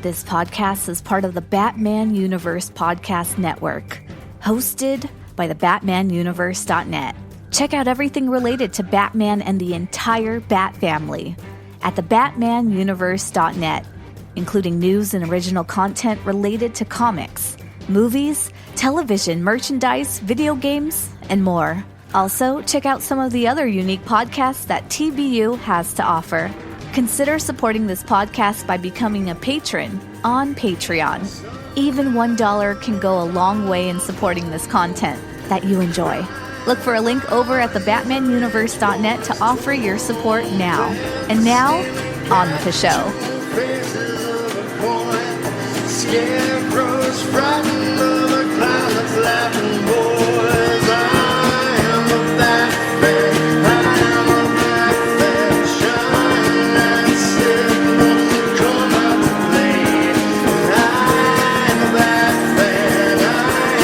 This podcast is part of the Batman Universe Podcast Network, hosted by the BatmanUniverse.net. Check out everything related to Batman and the entire Bat family at the BatmanUniverse.net, including news and original content related to comics, movies, television, merchandise, video games, and more. Also, check out some of the other unique podcasts that TBU has to offer. Consider supporting this podcast by becoming a patron on Patreon. Even $1 can go a long way in supporting this content that you enjoy. Look for a link over at the BatmanUniverse.net to offer your support now. And now, on with the show. Scarecrows frightened of the clouds, laughing boys. I am a Batman. I am a Batman. Shine and signal, come out to play. I am a Batman. I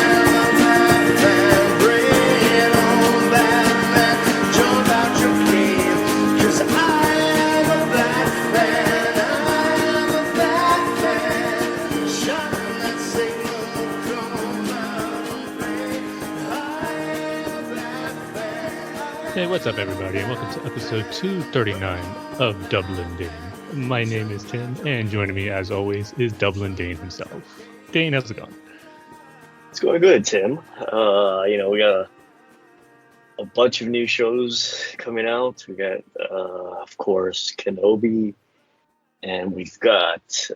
am a Batman. Bring it on, Batman. Jump out your cave, 'cause I am a Batman. I am a Batman. Shine that signal, come out and play. I am a Batman. Hey, what's up, everybody, and welcome to episode 239 of Dublin Dane. My name is Tim, and joining me, as always, is Dublin Dane himself. Dane, how's it going? It's going good, Tim. We got a bunch of new shows coming out. We got, of course, Kenobi, and we've got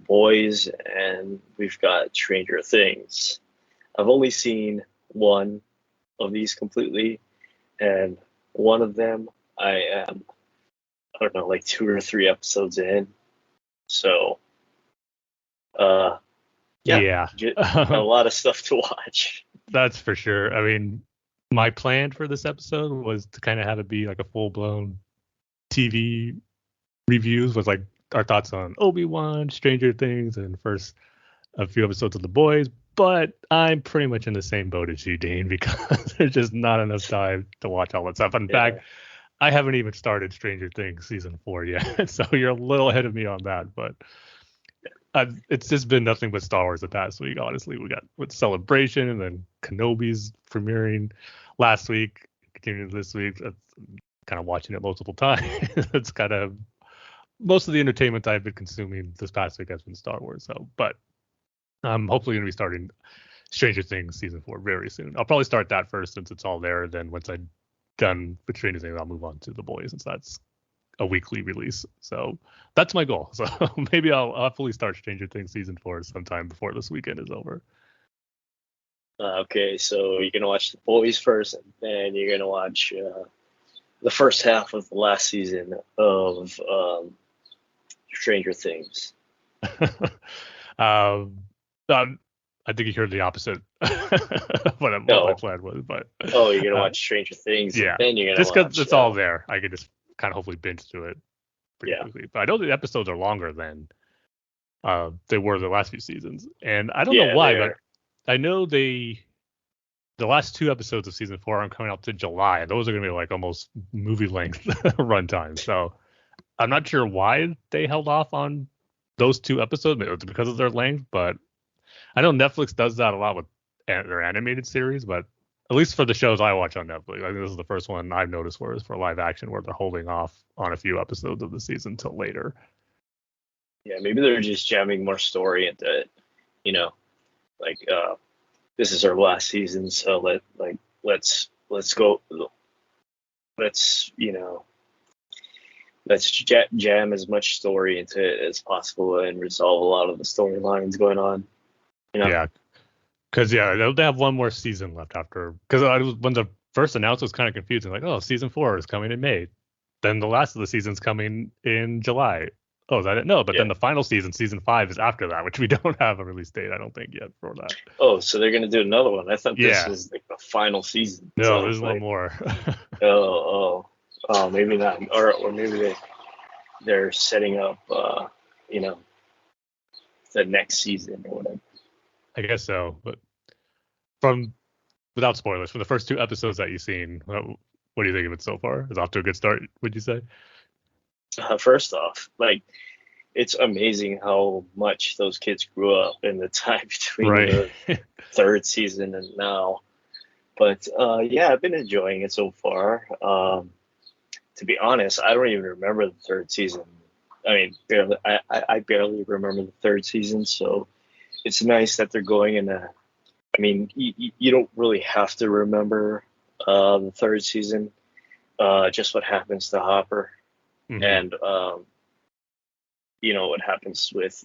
Boys, and we've got Stranger Things. I've only seen one of these completely, and one of them I am, I don't know, like 2 or 3 episodes in. So, Yeah. a lot of stuff to watch. That's for sure. I mean, my plan for this episode was to kind of have it be like a full-blown TV reviews with like our thoughts on Obi-Wan, Stranger Things, and first a few episodes of The Boys. But I'm pretty much in the same boat as you, Dane, because there's just not enough time to watch all that stuff. In fact, I haven't even started Stranger Things season 4 yet, so you're a little ahead of me on that. But it's just been nothing but Star Wars the past week, honestly. We got with Celebration, and then Kenobi's premiering last week, continuing this week. That's kind of watching it multiple times. It's kind of most of the entertainment I've been consuming this past week has been Star Wars. So, but I'm hopefully going to be starting Stranger Things season 4 very soon. I'll probably start that first since it's all there. Then once I'm done with Stranger Things, I'll move on to The Boys since that's a weekly release. So that's my goal. So maybe I'll hopefully start Stranger Things season 4 sometime before this weekend is over. Okay, so you're gonna watch The Boys first, and then you're gonna watch the first half of the last season of Stranger Things. I think you heard the opposite what my plan was, but you're gonna watch Stranger Things, yeah. And then you're gonna just because watch, it's all there, I could just kind of hopefully binge through it pretty Yeah. quickly. But I know the episodes are longer than they were the last few seasons, and I don't know why, they but are. I know the last 2 episodes of season 4 are coming out to July, and those are gonna be like almost movie length runtime. So I'm not sure why they held off on those 2 episodes. Maybe it's because of their length, but I know Netflix does that a lot with their animated series, but at least for the shows I watch on Netflix, I think this is the first one I've noticed for live action where they're holding off on a few episodes of the season till later. Yeah, maybe they're just jamming more story into it. This is our last season, so let's go. Let's jam as much story into it as possible and resolve a lot of the storylines going on. Yeah, because they have one more season left after. Because when the first announcement was kind of confusing, like, oh, season 4 is coming in May, then the last of the season's coming in July. Oh, is that it? No, but then the final season 5, is after that, which we don't have a release date, I don't think, yet for that. Oh, so they're gonna do another one. I thought this was like the final season. No, So there's one more. Oh, maybe not, or maybe they're setting up, the next season or whatever. I guess so, but without spoilers, from the first 2 episodes that you've seen, what do you think of it so far? Is it off to a good start, would you say? First off, it's amazing how much those kids grew up in the time between Right. the third season and now. But yeah, I've been enjoying it so far. To be honest, I don't even remember the third season. I mean, barely. I barely remember the third season, so it's nice that they're going in a. I mean, you don't really have to remember the third season, just what happens to Hopper, Mhm. and what happens with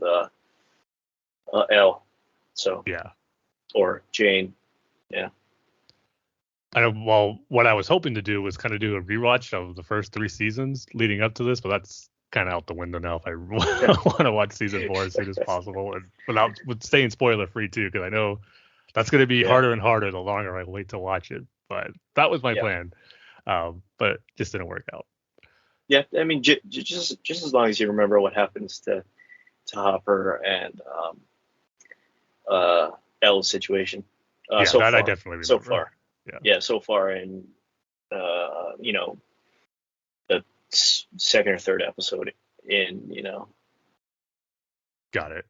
Elle, so Yeah. or Jane. Yeah. I know. Well, what I was hoping to do was kind of do a rewatch of the first 3 seasons leading up to this, but that's kind of out the window now if I want to watch season 4 as soon as possible, and with staying spoiler free too, because I know that's going to be Yeah. harder and harder the longer I wait to watch it. But that was my Yeah. plan, but it just didn't work out. Yeah, I mean, just as long as you remember what happens to Hopper and Elle's situation. Yeah, So that I far, definitely so remember. far, Yeah. so far in the second or third episode in Got it.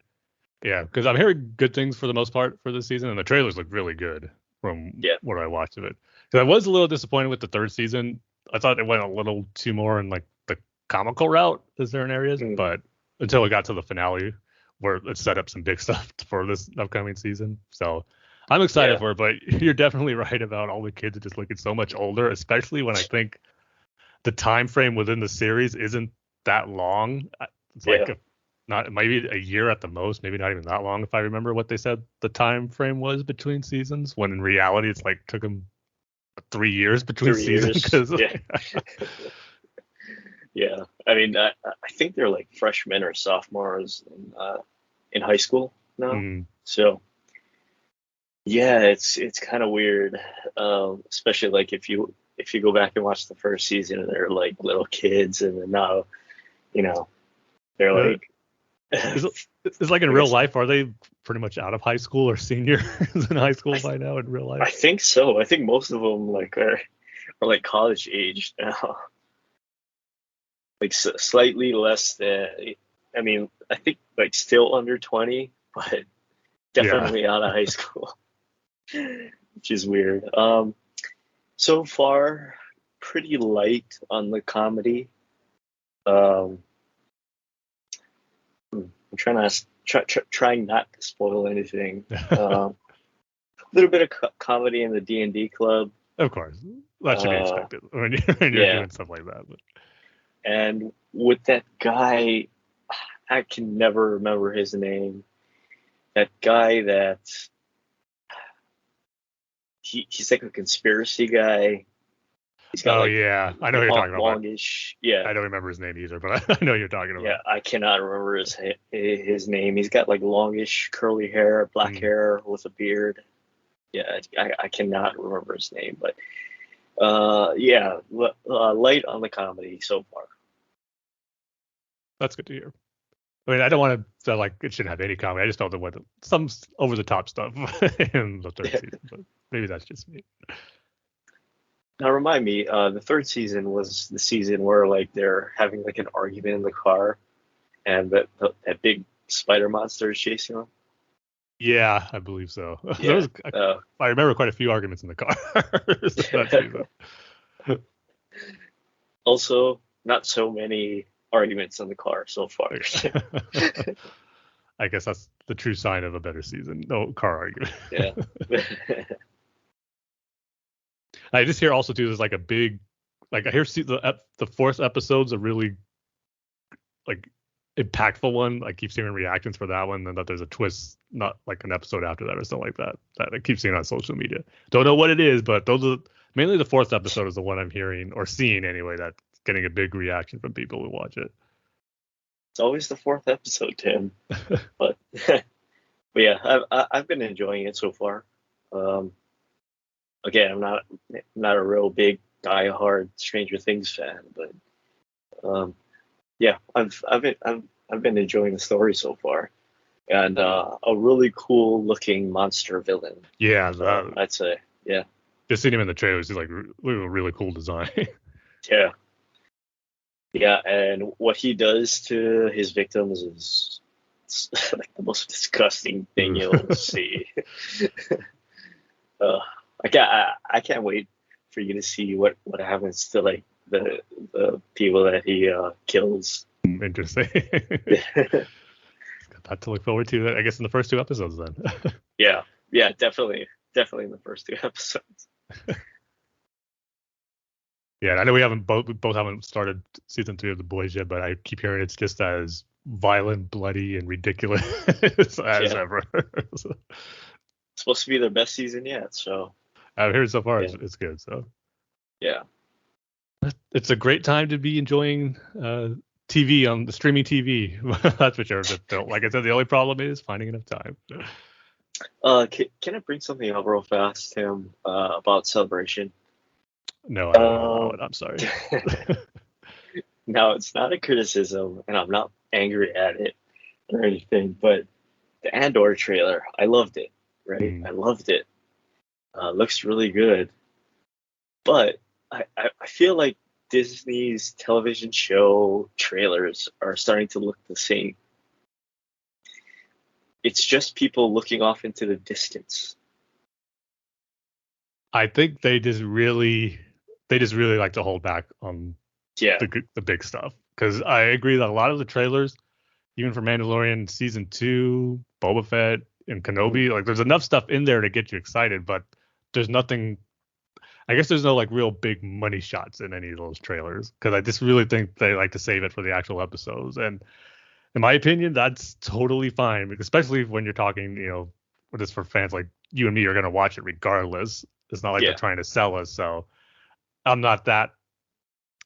Yeah, because I'm hearing good things for the most part for this season, and the trailers look really good from Yeah. what I watched of it. Because I was a little disappointed with the third season. I thought it went a little too more in like the comical route as there in areas, Mhm. but until we got to the finale where it set up some big stuff for this upcoming season. So I'm excited Yeah. for it, but you're definitely right about all the kids just looking so much older, especially when I think the time frame within the series isn't that long. It's Yeah. like not maybe a year at the most, maybe not even that long if I remember what they said the time frame was between seasons, when in reality it's like took them 3 years between 3 seasons years. because Yeah. Yeah. I mean, I think they're like freshmen or sophomores in high school now. So yeah, it's kind of weird, especially like if you go back and watch the first season and they're like little kids, and then now they're like it's like in I real guess life, are they pretty much out of high school or seniors in high school by now in real life? I think so. I think most of them like are like college age now, like slightly less than. I mean, I think like still under 20, but definitely out of high school, which is weird. So far, pretty light on the comedy. Um, I'm trying not to spoil anything. A little bit of comedy in the D&D club. Of course, that should be expected when you're Yeah, doing stuff like that. But and with that guy, I can never remember his name. That guy that he's like a conspiracy guy. He's got like yeah, I know who you're talking about. longish. Yeah, I don't remember his name either, but I know who you're talking yeah. about. I cannot remember his name. He's got like longish curly hair, black hair with a beard. Yeah, I cannot remember his name, but yeah, light on the comedy so far. That's good to hear. I mean, I don't want to sound like it shouldn't have any comedy. I just don't know what some over the top stuff in the third season, but maybe that's just me. Now remind me, the third season was the season where like they're having like an argument in the car, and that big spider monster is chasing them. Yeah, I believe so. Yeah. I remember quite a few arguments in the car that season. Also, not so many arguments in the car so far. I guess that's the true sign of a better season. No car argument. Yeah. I just hear also too there's like a big, like I hear the fourth episode's a really like impactful one. I keep seeing reactions for that one, and that there's a twist, not like an episode after that or something like that. That I keep seeing on social media. Don't know what it is, but those are mainly the fourth episode is the one I'm hearing or seeing anyway. That's getting a big reaction from people who watch it. It's always the fourth episode, Tim. But yeah, I've been enjoying it so far. Again, I'm not a real big die-hard Stranger Things fan, but yeah, I've been enjoying the story so far, and a really cool looking monster villain. Yeah, I'd say, yeah, just seeing him in the trailers, he's like really cool design. yeah. Yeah, and what he does to his victims is like the most disgusting thing you'll see. uh, I can't wait for you to see what happens to like the people that he kills. Interesting. Got that to look forward to, I guess, in the first 2 episodes then. Yeah, definitely in the first 2 episodes. Yeah, I know we both haven't started season 3 of The Boys yet, but I keep hearing it's just as violent, bloody, and ridiculous as ever. So, It's supposed to be their best season yet, so I've heard so far yeah. it's good. So Yeah. it's a great time to be enjoying TV on the streaming TV. That's for sure. Like I said, the only problem is finding enough time. Can I bring something up real fast, Tim, about Celebration? No, I don't know about it. I'm sorry. Now, it's not a criticism, and I'm not angry at it or anything, but the Andor trailer, I loved it, right? I loved it. Looks really good. But I feel like Disney's television show trailers are starting to look the same. It's just people looking off into the distance. I think they just really like to hold back on the big stuff, because I agree that a lot of the trailers, even for Mandalorian season 2, Boba Fett, and Kenobi, like there's enough stuff in there to get you excited, but there's nothing. I guess there's no like real big money shots in any of those trailers, because I just really think they like to save it for the actual episodes. And in my opinion, that's totally fine, especially when you're talking, just for fans like you and me are going to watch it regardless. It's not like they're trying to sell us. So I'm not that.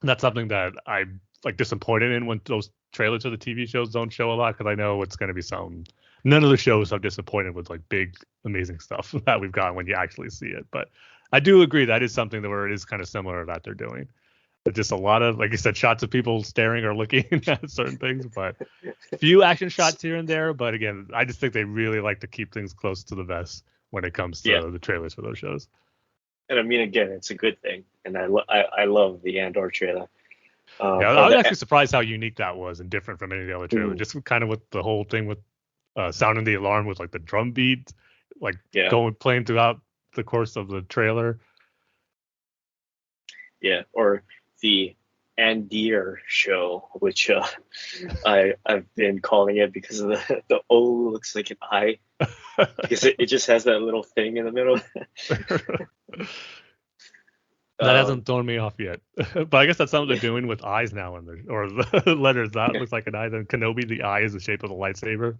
That's something that I'm like disappointed in when those trailers of the TV shows don't show a lot, because I know it's going to be something. None of the shows I'm disappointed with, like big, amazing stuff that we've got when you actually see it. But I do agree that is something that where it is kind of similar that they're doing. But just a lot of, like you said, shots of people staring or looking at certain things, but few action shots here and there. But again, I just think they really like to keep things close to the vest when it comes to the trailers for those shows. And I mean, again, it's a good thing, and I love the Andor trailer. I was actually surprised how unique that was and different from any of the other trailers. Just kind of with the whole thing with sounding the alarm with like the drum beat, like playing throughout the course of the trailer. Yeah, or the Andir show, which I've been calling it because of the O looks like an I, because it just has that little thing in the middle. That hasn't thrown me off yet, but I guess that's something they're doing with eyes now, or the letters. That looks like an eye. Then Kenobi, the eye is the shape of the lightsaber,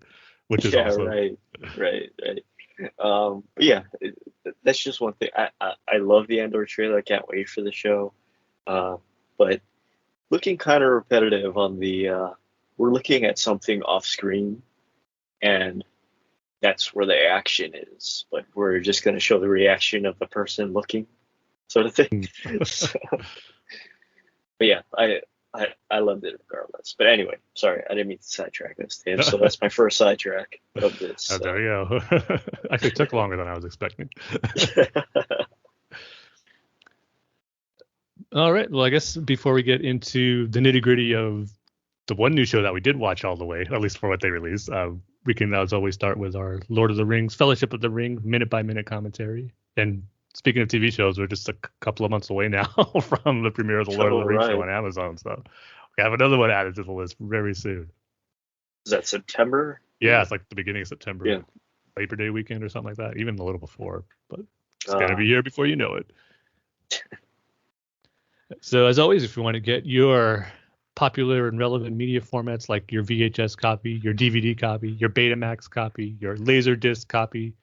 which is awesome. Right. But yeah, that's just one thing. I love the Andor trailer. I can't wait for the show. But looking kind of repetitive on the, we're looking at something off screen, and that's where the action is. But we're just going to show the reaction of the person looking, sort of thing. But yeah, I loved it regardless. But anyway, sorry, I didn't mean to sidetrack us, Tim. So that's my first sidetrack of this. There you go. Actually, it took longer than I was expecting. All right. Well, I guess before we get into the nitty gritty of the one new show that we did watch all the way, at least for what they released, we can, as always, start with our Lord of the Rings, Fellowship of the Ring, minute by minute commentary. And speaking of TV shows, we're just a couple of months away now from the premiere of the Lord of the Rings show on Amazon. So we have another one added to the list very soon. Is that September? Yeah, it's like the beginning of September, Labor Day weekend or something like that, even a little before. But it's going to be here before you know it. So as always, if you want to get your popular and relevant media formats like your VHS copy, your DVD copy, your Betamax copy, your Laserdisc copy,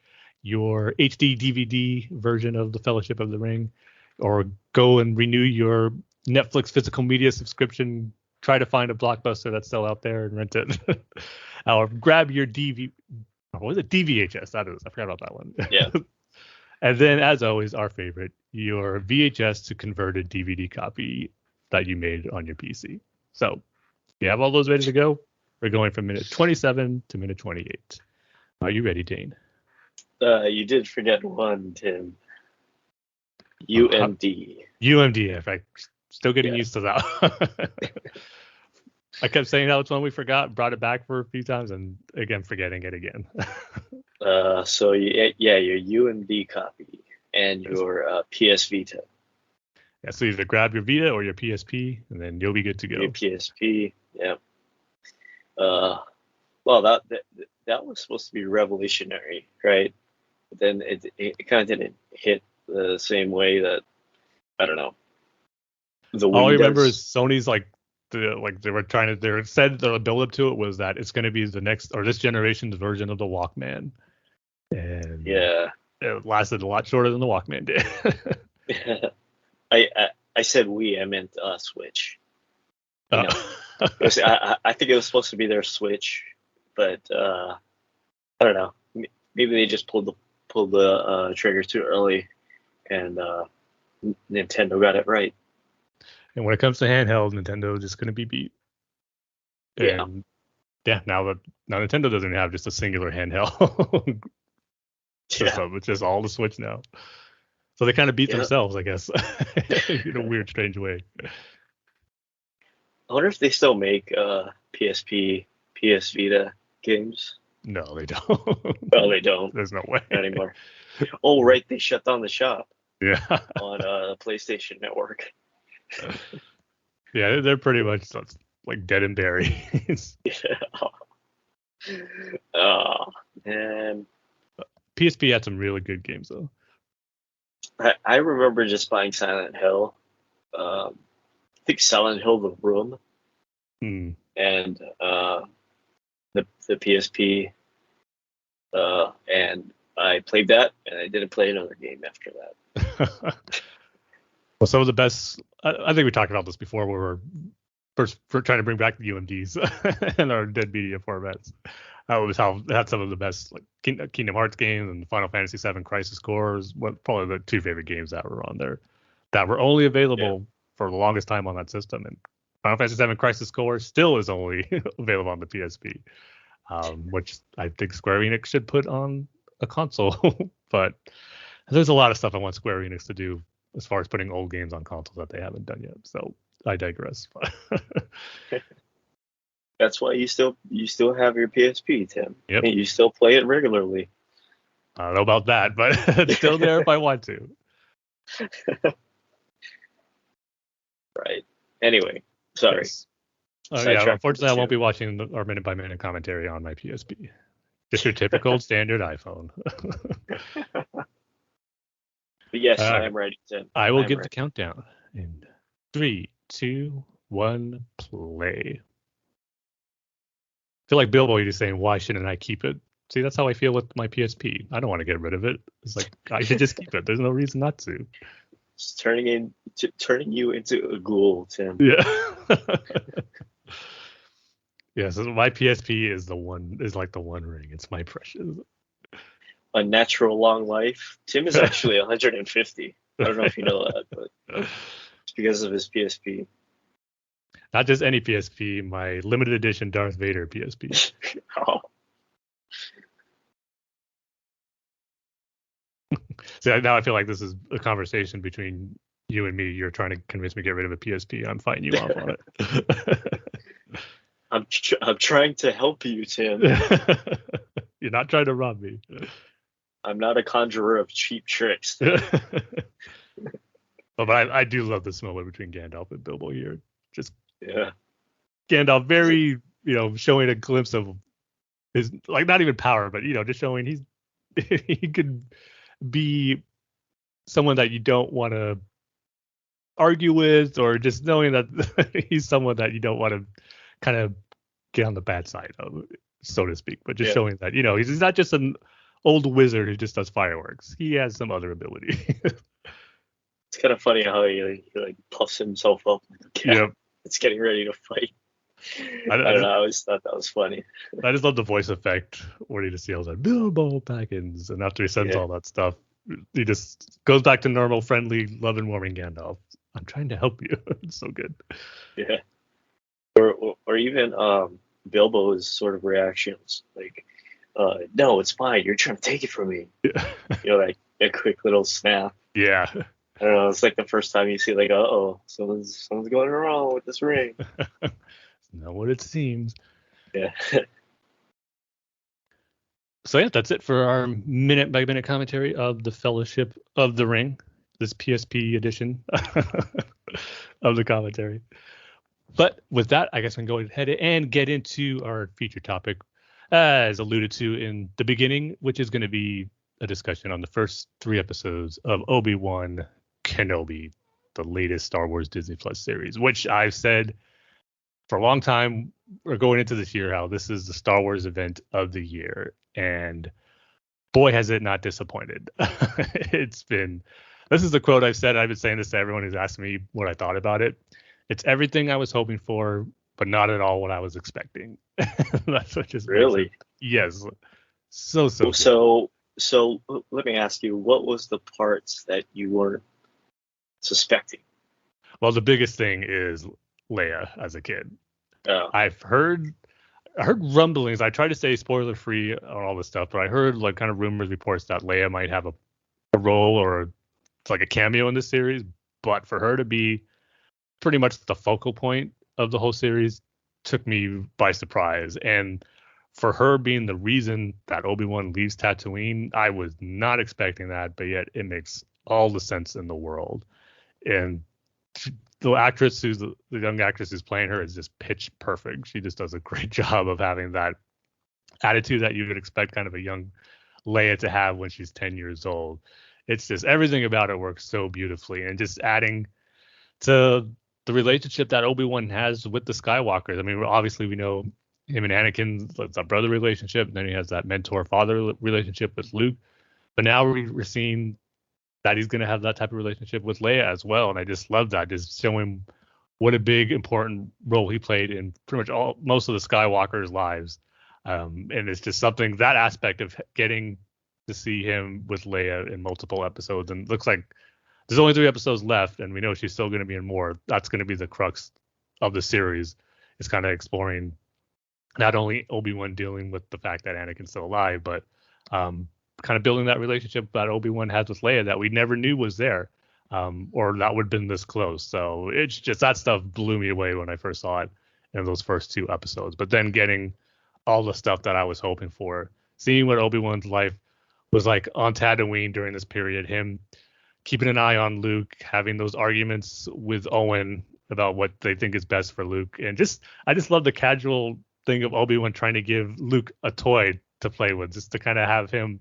your HD DVD version of the Fellowship of the Ring, or go and renew your Netflix physical media subscription, try to find a Blockbuster that's still out there and rent it, or grab your what was it? DVHS. That is, I forgot about that one. Yeah. And then, as always, our favorite, your VHS to converted DVD copy that you made on your PC. So you have all those ready to go. We're going from minute 27 to minute 28. Are you ready, Dane? You did forget one, Tim. UMD. UMD, in fact. still getting Yeah. used to that. I kept saying that was one we forgot, brought it back for a few times, and again forgetting it again. So your UMD copy and your PS Vita. Yeah, so either grab your Vita or your PSP, and then you'll be good to go. Your PSP, yeah. Well, that was supposed to be revolutionary, right? But then it kind of didn't hit the same way that, I don't know, the All I Wii remember does. is Sony's they said the build up to it was that it's going to be the next or this generation's version of the Walkman, and Yeah. it lasted a lot shorter than the Walkman did. I said Wii, I meant Switch. You know, Oh. I think it was supposed to be their Switch, but I don't know. Maybe they just pulled the trigger too early, and Nintendo got it right. And when it comes to handheld, Nintendo is just going to be beat. Yeah. And yeah, now Nintendo doesn't have just a singular handheld system. It's just all the Switch now. So they kind of beat themselves, I guess, in a weird, strange way. I wonder if they still make PSP, PS Vita games. No, they don't. No, they don't. There's no way. Not anymore. Oh, right, they shut down the shop Yeah. on PlayStation Network. Yeah, they're pretty much like dead and buried. Yeah. Oh, man. PSP had some really good games though. I remember just buying Silent Hill. I think Silent Hill The Room Hmm. and the PSP, and I played that, and I didn't play another game after that. Well, some of the best. I think we talked about this before, where we're first trying to bring back the UMDs and our dead media formats. That was how it had some of the best like Kingdom Hearts games and Final Fantasy VII Crisis Core is probably the two favorite games that were on there that were only available for the longest time on that system. And Final Fantasy VII Crisis Core still is only available on the PSP, which I think Square Enix should put on a console. But there's a lot of stuff I want Square Enix to do as far as putting old games on consoles that they haven't done yet. So I digress. That's why you still have your PSP, Tim. Yep. And you still play it regularly. I don't know about that, but it's still there if I want to. Right. Anyway, sorry. Yes. Sidetracked Yeah, unfortunately, I too. won't be watching our minute-by-minute commentary on my PSP. Just your typical standard iPhone. But yes, All I right. am ready, Tim. I will I'm give ready. the countdown in 3, 2, 1, play. I feel like Bilbo, you're just saying, why shouldn't I keep it? See, that's how I feel with my PSP. I don't want to get rid of it. It's like, I should just keep it. There's no reason not to. It's turning you into a ghoul, Tim. Yeah. Yeah, so my PSP is like the one ring. It's my precious. A natural long life. Tim is actually 150. I don't know if you know that, but it's because of his PSP. Not just any PSP, my limited edition Darth Vader PSP. Oh, So now I feel like this is a conversation between you and me. You're trying to convince me to get rid of a PSP. I'm fighting you off on it. I'm trying to help you, Tim. You're not trying to rob me. I'm not a conjurer of cheap tricks, Tim. But I do love this moment between Gandalf and Bilbo here. Just Yeah. Gandalf very, showing a glimpse of his, like, not even power, but, just showing he could be someone that you don't want to argue with, or just knowing that he's someone that you don't want to kind of get on the bad side of, so to speak. But just showing that, he's not just an old wizard who just does fireworks. He has some other ability. It's kind of funny how he like puffs himself up. Yep. It's getting ready to fight. I don't know. I always thought that was funny. I just love the voice effect where he just yells at Bilbo Baggins, and after he sends all that stuff, he just goes back to normal, friendly, loving, warming Gandalf. I'm trying to help you. It's so good. Yeah. Or even Bilbo's sort of reactions, like, "No, it's fine. You're trying to take it from me." Yeah. Like a quick little snap. Yeah. I don't know. It's like the first time you see like, oh, someone's going wrong with this ring. It's not what it seems. Yeah. So yeah, that's it for our minute by minute commentary of the Fellowship of the Ring, this PSP edition of the commentary. But with that, I guess we can go ahead and get into our feature topic, as alluded to in the beginning, which is going to be a discussion on the first 3 episodes of Obi-Wan Kenobi, the latest Star Wars Disney Plus series, which I've said for a long time, we're going into this year, how this is the Star Wars event of the year. And boy, has it not disappointed. This is the quote I've said. I've been saying this to everyone who's asked me what I thought about it. It's everything I was hoping for, but not at all what I was expecting. That's what just makes Really? it. Yes. So good. So let me ask you, what was the parts that you weren't suspecting? Well, the biggest thing is Leia as a kid. Oh, I heard rumblings. I tried to stay spoiler free on all this stuff, but I heard like kind of rumors, reports that Leia might have a role or it's like a cameo in this series. But for her to be pretty much the focal point of the whole series took me by surprise. And for her being the reason that Obi-Wan leaves Tatooine, I was not expecting that, but yet it makes all the sense in the world. And the actress who's the young actress who's playing her is just pitch perfect. She just does a great job of having that attitude that you would expect kind of a young Leia to have when she's 10 years old. It's just everything about it works so beautifully, and just adding to the relationship that Obi-Wan has with the Skywalkers. I mean, obviously we know him and Anakin, it's a brother relationship, and then he has that mentor-father relationship with Luke. But now we're seeing that he's going to have that type of relationship with Leia as well, and I just love that, just showing what a big important role he played in pretty much most of the Skywalkers' lives. And it's just something, that aspect of getting to see him with Leia in multiple episodes, and it looks like there's only 3 episodes left, and we know she's still going to be in more. That's going to be the crux of the series. It's kind of exploring not only Obi-Wan dealing with the fact that Anakin's still alive, but kind of building that relationship that Obi-Wan has with Leia that we never knew was there, or that would have been this close. So it's just, that stuff blew me away when I first saw it in those first 2 episodes. But then getting all the stuff that I was hoping for, seeing what Obi-Wan's life was like on Tatooine during this period, him keeping an eye on Luke, having those arguments with Owen about what they think is best for Luke. And I just love the casual thing of Obi-Wan trying to give Luke a toy to play with, just to kind of have him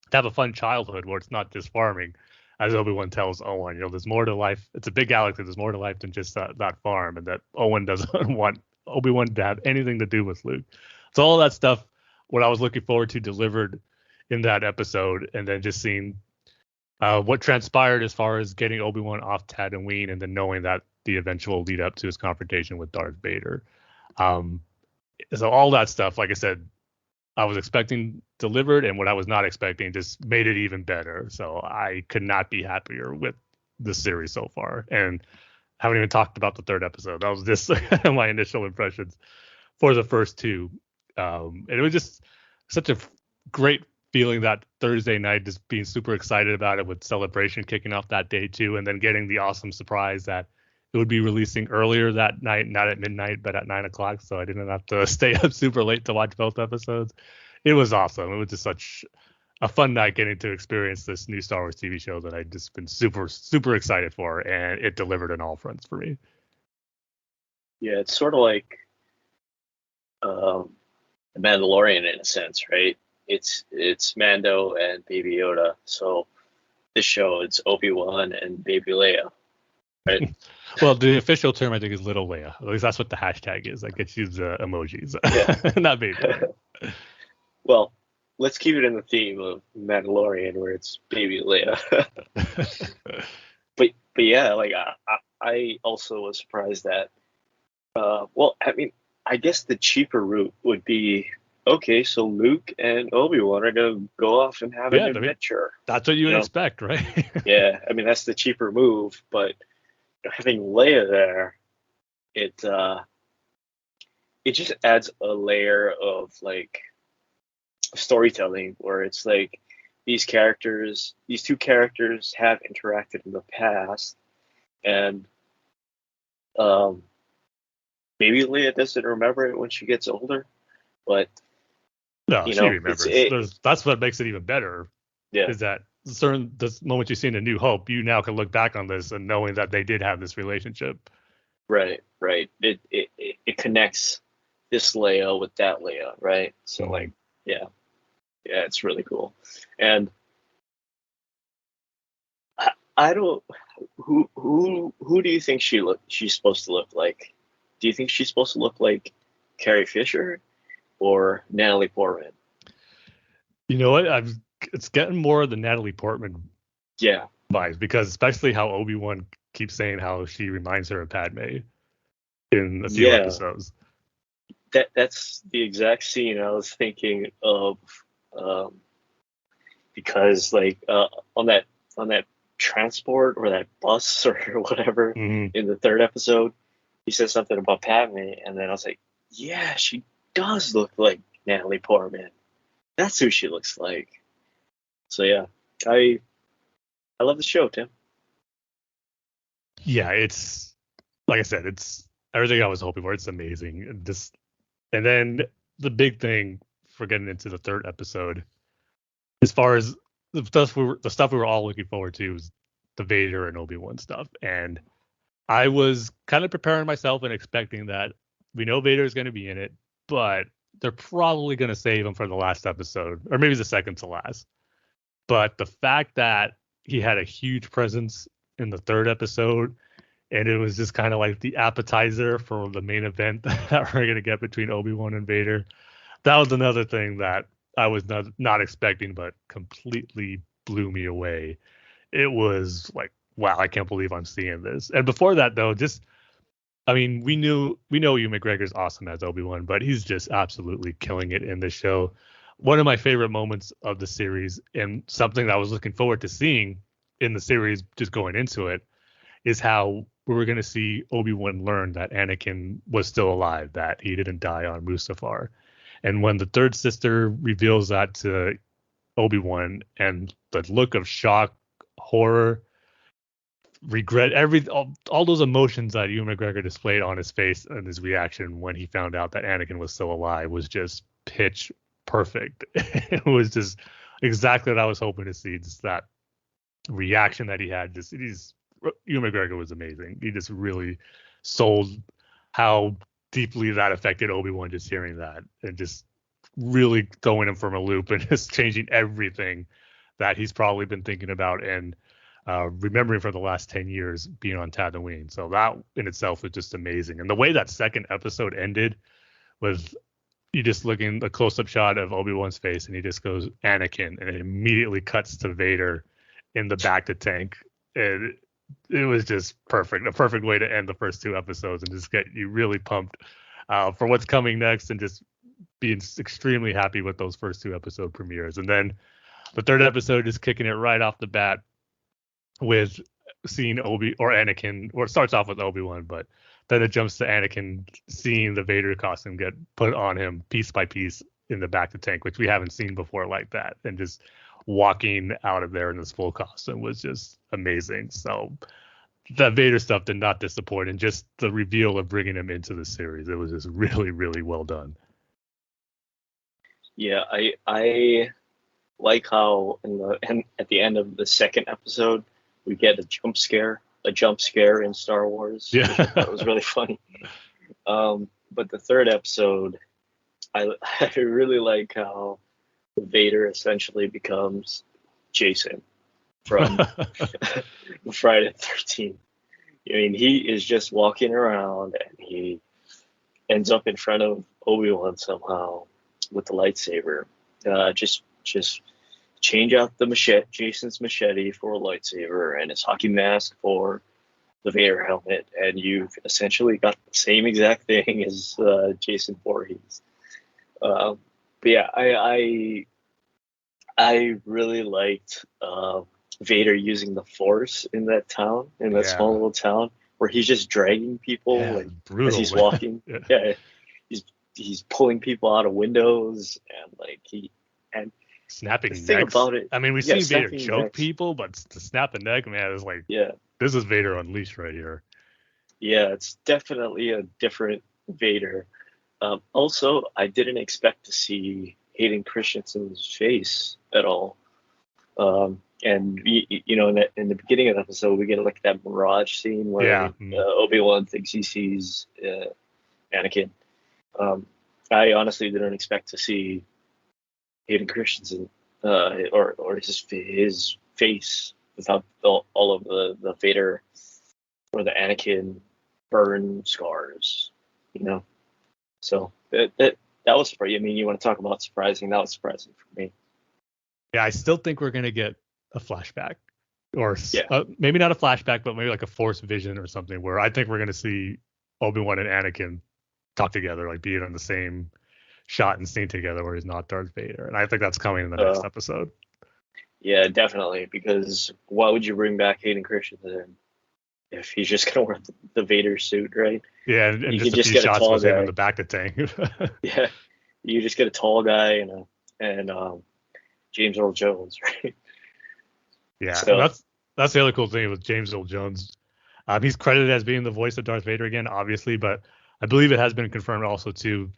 to have a fun childhood where it's not just farming. As Obi-Wan tells Owen, there's more to life. It's a big galaxy. There's more to life than just that farm, and that Owen doesn't want Obi-Wan to have anything to do with Luke. So all that stuff, what I was looking forward to, delivered in that episode, and then just seeing what transpired as far as getting Obi-Wan off Tatooine, and then knowing that the eventual lead up to his confrontation with Darth Vader. So all that stuff, like I said, I was expecting delivered, and what I was not expecting just made it even better. So I could not be happier with the series so far. And haven't even talked about the 3rd episode. That was just my initial impressions for the first 2. And it was just such a great feeling that Thursday night, just being super excited about it, with Celebration kicking off that day too, and then getting the awesome surprise that it would be releasing earlier that night, not at midnight, but at 9:00. So I didn't have to stay up super late to watch both episodes. It was awesome. It was just such a fun night getting to experience this new Star Wars TV show that I'd just been super, super excited for, and it delivered on all fronts for me. yeah, it's sort of like The Mandalorian in a sense, right? It's Mando and Baby Yoda. So this show, it's Obi-Wan and Baby Leia, right? Well, the official term I think is Little Leia. At least that's what the hashtag is. I get use emojis, Yeah. not Baby. Well, let's keep it in the theme of Mandalorian, where it's Baby Leia. but yeah, like I also was surprised that. Well, I mean, I guess the cheaper route would be, okay, so Luke and Obi-Wan are gonna go off and have an adventure. That's what you would expect, right? Yeah, I mean that's the cheaper move, but having Leia there, it just adds a layer of like storytelling where it's like these two characters have interacted in the past, and maybe Leia doesn't remember it when she gets older, but No, you she know, remembers. That's what makes it even better. yeah, Is that the moment you see in A New Hope, you now can look back on this and knowing that they did have this relationship. right. It connects this Leia with that Leia, right? So Mhm. like, yeah, it's really cool. And I don't who do you think she's supposed to look like? Do you think she's supposed to look like Carrie Fisher or Natalie Portman? You know what? It's getting more of the Natalie Portman Yeah, vibes, because especially how Obi-Wan keeps saying how she reminds her of Padme in a few yeah. episodes. That's the exact scene I was thinking of, um, because like on that transport or that bus or whatever Mhm. in the third episode, he says something about Padme, and then I was like, yeah, she does look like Natalie Portman. That's who she looks like. So yeah, I love the show, Tim. Yeah, it's like I said, it's everything I was hoping for. It's amazing. And then the big thing for getting into the third episode, as far as the stuff we were all looking forward to, was the Vader and Obi-Wan stuff. And I was kind of preparing myself and expecting that we know Vader is going to be in it, but they're probably going to save him for the last episode, or maybe the second to last. But the fact that he had a huge presence in the third episode, and it was just kind of like the appetizer for the main event that we're going to get between Obi-Wan and Vader, that was another thing that I was not expecting, but completely blew me away. It was like, wow, I can't believe I'm seeing this. And before that, though, I mean, we know Ewan McGregor's awesome as Obi-Wan, but he's just absolutely killing it in this show. One of my favorite moments of the series, and something that I was looking forward to seeing in the series, just going into it, is how we were going to see Obi-Wan learn that Anakin was still alive, that he didn't die on Mustafar. And when the third sister reveals that to Obi-Wan, and the look of shock, horror, regret, all those emotions that Ewan McGregor displayed on his face and his reaction when he found out that Anakin was still alive was just pitch perfect. It was just exactly what I was hoping to see. Just that reaction that he had. Ewan McGregor was amazing. He just really sold how deeply that affected Obi-Wan, just hearing that, and just really throwing him from a loop and just changing everything that he's probably been thinking about and remembering for the last 10 years being on Tatooine. So that in itself was just amazing. And the way that second episode ended was you just looking a close-up shot of Obi-Wan's face, and he just goes Anakin, and it immediately cuts to Vader in the bacta tank. And it was just perfect, a perfect way to end the first two episodes and just get you really pumped for what's coming next, and just being extremely happy with those first two episode premieres. And then the third episode is kicking it right off the bat with seeing Anakin, or it starts off with Obi-Wan, but then it jumps to Anakin seeing the Vader costume get put on him piece by piece in the bacta tank, which we haven't seen before like that. And just walking out of there in this full costume was just amazing. So that Vader stuff did not disappoint, and just the reveal of bringing him into the series, it was just really, really well done. Yeah, I like how at the end of the second episode we get a jump scare in Star Wars, which I thought was really funny. But the third episode, I I really like how Vader essentially becomes Jason from Friday the 13th. I mean, he is just walking around and he ends up in front of Obi-Wan somehow with the lightsaber. Just change out the Jason's machete for a lightsaber, and his hockey mask for the Vader helmet, and you've essentially got the same exact thing as Jason Voorhees. But yeah, I really liked Vader using the Force in that town, in that small little town, where he's just dragging people like, brutal, as he's man. walking. Yeah, he's pulling people out of windows, and like and snapping thing necks. about it, I mean, we've yeah, seen Vader snapping choke necks. people, but to snap a neck, man, is like, Yeah, this is Vader unleashed right here. yeah, it's definitely a different Vader. Also, I didn't expect to see Hayden Christensen's face at all. And you know, in the beginning of the episode, we get like that mirage scene where Yeah. Obi-Wan thinks he sees Anakin. I honestly didn't expect to see Hayden Christensen or his face without all of the Vader or the Anakin burn scars, you know. So that was surprising. I mean, you want to talk about surprising? That was surprising for me. Yeah, I still think we're going to get a flashback. Or Yeah. maybe not a flashback, but maybe like a Force vision or something where I think we're going to see Obi-Wan and Anakin talk together, like being on the same shot and scene together where he's not Darth Vader. And I think that's coming in the next episode. Yeah, definitely. Because why would you bring back Hayden Christensen if he's just gonna wear the Vader suit, right? Yeah, and You just could a just few get a shots tall with him in guy. the back of the tank. Yeah, you just get a tall guy and James Earl Jones, right? Yeah, So that's the other cool thing with James Earl Jones. He's credited as being the voice of Darth Vader again, obviously, but I believe it has been confirmed also too.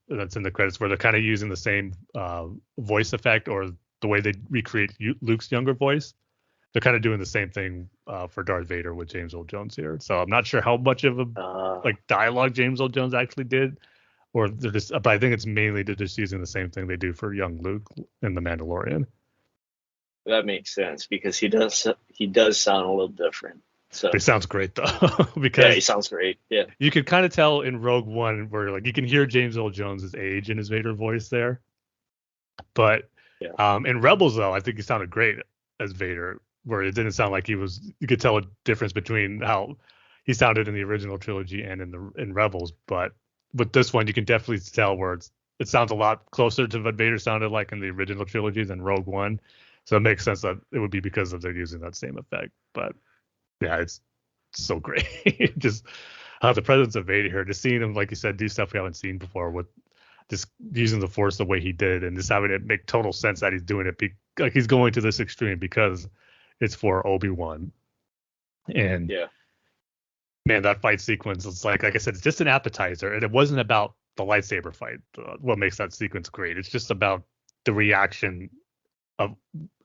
That's in the credits where they're kind of using the same voice effect or the way they recreate Luke's younger voice. They're kind of doing the same thing for Darth Vader with James Earl Jones here. So I'm not sure how much of a like dialogue James Earl Jones actually did, or they're just. But I think it's mainly they're just using the same thing they do for young Luke in The Mandalorian. that makes sense because he does sound a little different. So It sounds great though, yeah, because he sounds great. Yeah, you can kind of tell in Rogue One where like you can hear James Earl Jones's age in his Vader voice there. But yeah. in Rebels though, I think he sounded great as Vader, where it didn't sound like he was. You could tell a difference between how he sounded in the original trilogy and in Rebels. But with this one, you can definitely tell where it sounds a lot closer to what Vader sounded like in the original trilogy than Rogue One. So it makes sense that it would be because of they're using that same effect. But yeah, it's so great. Just the presence of Vader here, just seeing him, like you said, do stuff we haven't seen before with just using the Force the way he did, and just having it make total sense that he's doing it. Like he's going to this extreme because it's for Obi-Wan. And Yeah. man, that fight sequence, it's like I said, it's just an appetizer, and it wasn't about the lightsaber fight. What makes that sequence great? It's just about the reaction of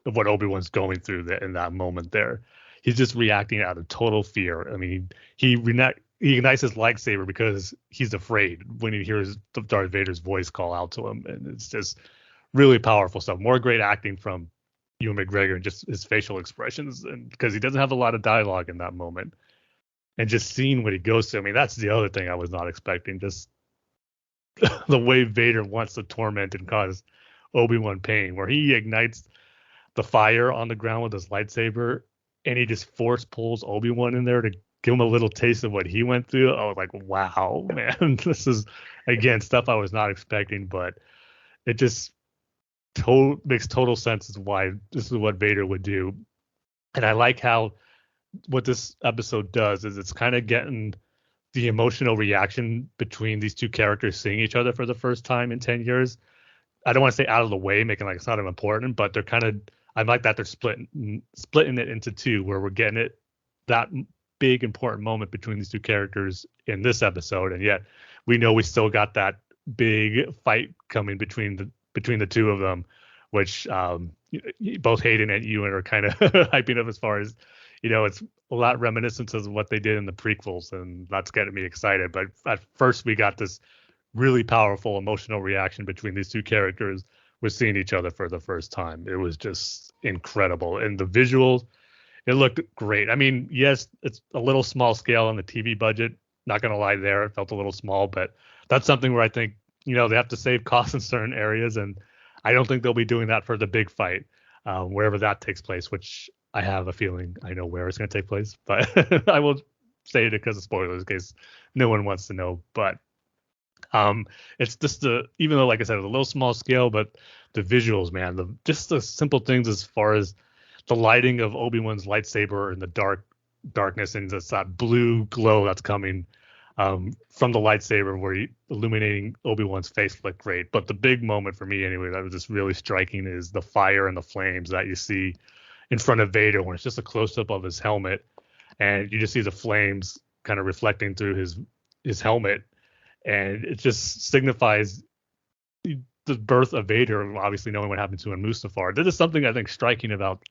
what Obi-Wan's going through in that moment there. He's just reacting out of total fear. I mean, he ignites his lightsaber because he's afraid when he hears Darth Vader's voice call out to him, and it's just really powerful stuff. More great acting from Ewan McGregor and just his facial expressions, and because he doesn't have a lot of dialogue in that moment, and just seeing what he goes through. I mean, that's the other thing I was not expecting. Just the way Vader wants to torment and cause Obi-Wan pain, where he ignites the fire on the ground with his lightsaber, and he just force pulls Obi-Wan in there to give him a little taste of what he went through. I was like, wow, man, this is again stuff I was not expecting, but it just makes total sense as why this is what Vader would do. And I like how what this episode does is it's kind of getting the emotional reaction between these two characters seeing each other for the first time in 10 years. I don't want to say out of the way, making like it's not important, but they're kind of, I like that they're splitting it into two, where we're getting it that big important moment between these two characters in this episode, and yet we know we still got that big fight coming between the two of them, which both Hayden and Ewan are kind of hyping up as far as, it's a lot reminiscent of what they did in the prequels, and that's getting me excited. But at first we got this really powerful emotional reaction between these two characters with seeing each other for the first time. It was just incredible. And the visuals, it looked great. I mean, yes, it's a little small scale on the TV budget. Not going to lie there. It felt a little small, but that's something where I think, they have to save costs in certain areas. And I don't think they'll be doing that for the big fight, wherever that takes place, which I have a feeling I know where it's going to take place. But I will say it because of spoilers in case no one wants to know. But it's just even though, like I said, it's a little small scale, but the visuals, man, just the simple things as far as the lighting of Obi-Wan's lightsaber in the darkness and just that blue glow that's coming from the lightsaber where illuminating Obi-Wan's face looked great. But the big moment for me anyway that was just really striking is the fire and the flames that you see in front of Vader when it's just a close-up of his helmet, and you just see the flames kind of reflecting through his helmet, and it just signifies the birth of Vader, obviously knowing what happened to him in Mustafar. This is something I think striking about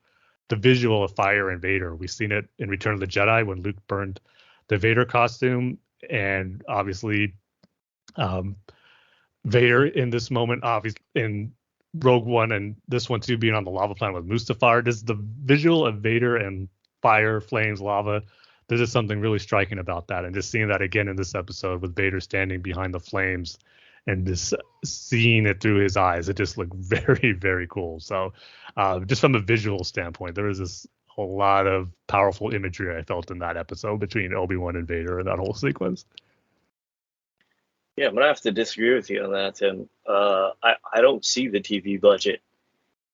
the visual of fire and Vader. We've seen it in Return of the Jedi when Luke burned the Vader costume, and obviously Vader in this moment, obviously in Rogue One and this one too, being on the lava planet with Mustafar. This the visual of Vader and fire, flames, lava. There's just something really striking about that, and just seeing that again in this episode with Vader standing behind the flames and just seeing it through his eyes, it just looked very, very cool. So just from a visual standpoint, there was this whole lot of powerful imagery I felt in that episode between Obi-Wan and Vader and that whole sequence. Yeah, I'm gonna have to disagree with you on that, Tim. I don't see the TV budget.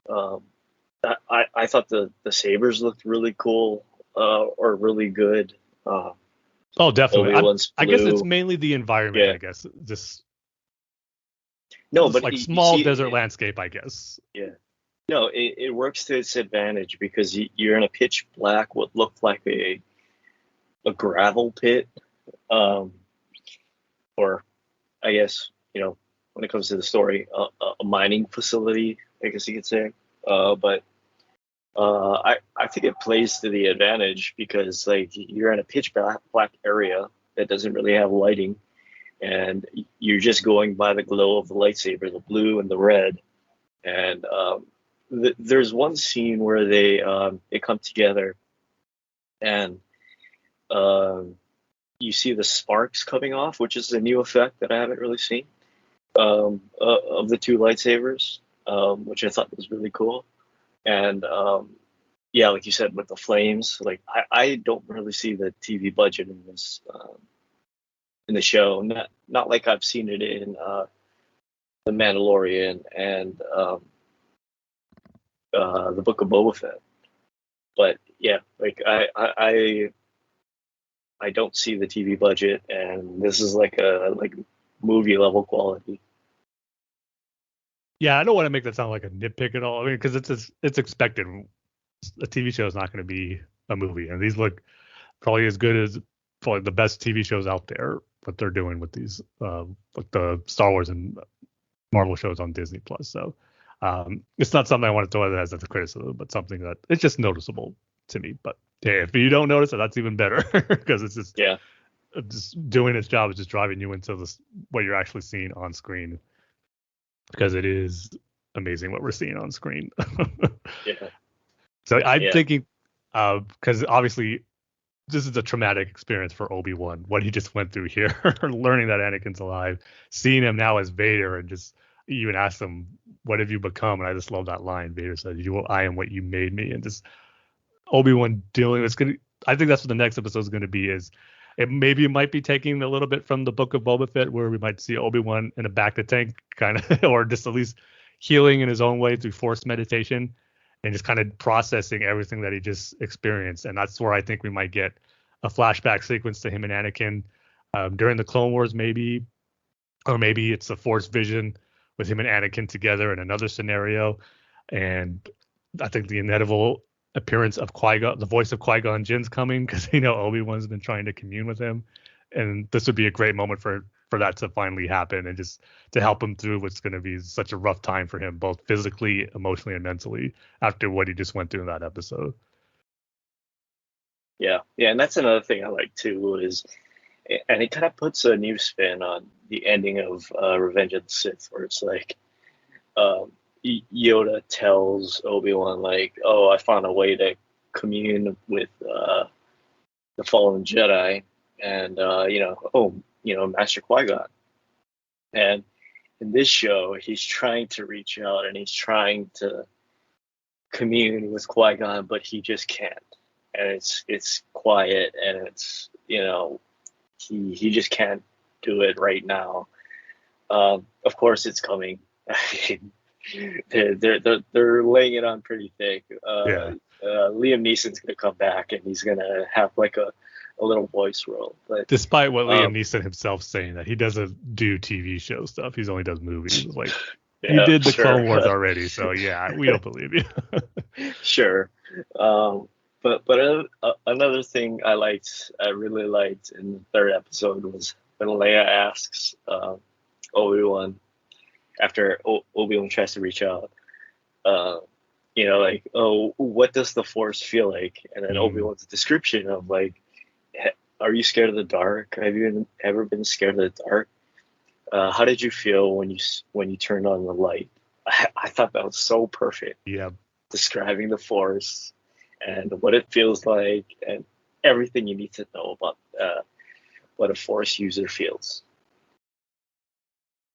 I thought the sabers looked really cool, or really good. Oh, definitely. Obi-Wan's I guess it's blue. mainly the environment. Yeah. I guess just No, but like you small see, desert landscape. I guess. yeah. No, it works to its advantage because you're in a pitch black, what looked like a gravel pit, or I guess, when it comes to the story, a mining facility, I guess you could say. But I think it plays to the advantage because like you're in a pitch black area that doesn't really have lighting, and you're just going by the glow of the lightsaber, the blue and the red. And there's one scene where they come together, and you see the sparks coming off, which is a new effect that I haven't really seen, of the two lightsabers, which I thought was really cool. And yeah, like you said, with the flames, like I don't really see the TV budget in this, in the show. Not like I've seen it in The Mandalorian and the Book of Boba Fett. But yeah, like I don't see the TV budget, and this is like a movie level quality. Yeah, I don't want to make that sound like a nitpick at all. I mean, because it's expected. A TV show is not going to be a movie, and these look probably as good as probably the best TV shows out there. What they're doing with these, like the Star Wars and Marvel shows on Disney Plus. So it's not something I want to throw as a criticism, but something that it's just noticeable to me. But hey, if you don't notice it, that's even better because it's just doing its job is just driving you into what you're actually seeing on screen, because it is amazing what we're seeing on screen. Yeah. So I'm thinking, because obviously this is a traumatic experience for Obi-Wan, what he just went through here, learning that Anakin's alive, seeing him now as Vader, and just even ask him, "What have you become?" And I just love that line. Vader said, "I am what you made me," and just Obi-Wan dealing. I think that's what the next episode is going to be. It might be taking a little bit from the Book of Boba Fett, where we might see Obi-Wan in a back-to-tank kind of, or just at least healing in his own way through forced meditation and just kind of processing everything that he just experienced. And that's where I think we might get a flashback sequence to him and Anakin during the Clone Wars, maybe, or maybe it's a Force vision with him and Anakin together in another scenario. And I think the inevitable appearance of Qui-Gon, the voice of Qui-Gon Jinn's coming, because Obi-Wan's been trying to commune with him, and this would be a great moment for that to finally happen, and just to help him through what's going to be such a rough time for him, both physically, emotionally, and mentally, after what he just went through in that episode. Yeah, and that's another thing I like too, and it kind of puts a new spin on the ending of Revenge of the Sith, where it's like Yoda tells Obi-Wan like, "Oh, I found a way to commune with the fallen Jedi," and Master Qui-Gon. And in this show, he's trying to reach out and he's trying to commune with Qui-Gon, but he just can't. And it's quiet, and it's he just can't do it right now. Of course, it's coming. They're laying it on pretty thick. Liam Neeson's gonna come back, and he's gonna have like a a little voice role. But Despite what Liam Neeson himself saying that he doesn't do TV show stuff, he only does movies. Like you did the Clone Wars already, so yeah, we don't believe you. Sure. But another thing I really liked in the third episode was when Leia asks Obi-Wan after Obi-Wan tries to reach out, like, oh, what does the Force feel like? And then Obi-Wan's description of like, are you scared of the dark? Have you ever been scared of the dark? How did you feel when you turned on the light? I thought that was so perfect. Yeah. Describing the Force and what it feels like and everything you need to know about what a Force user feels.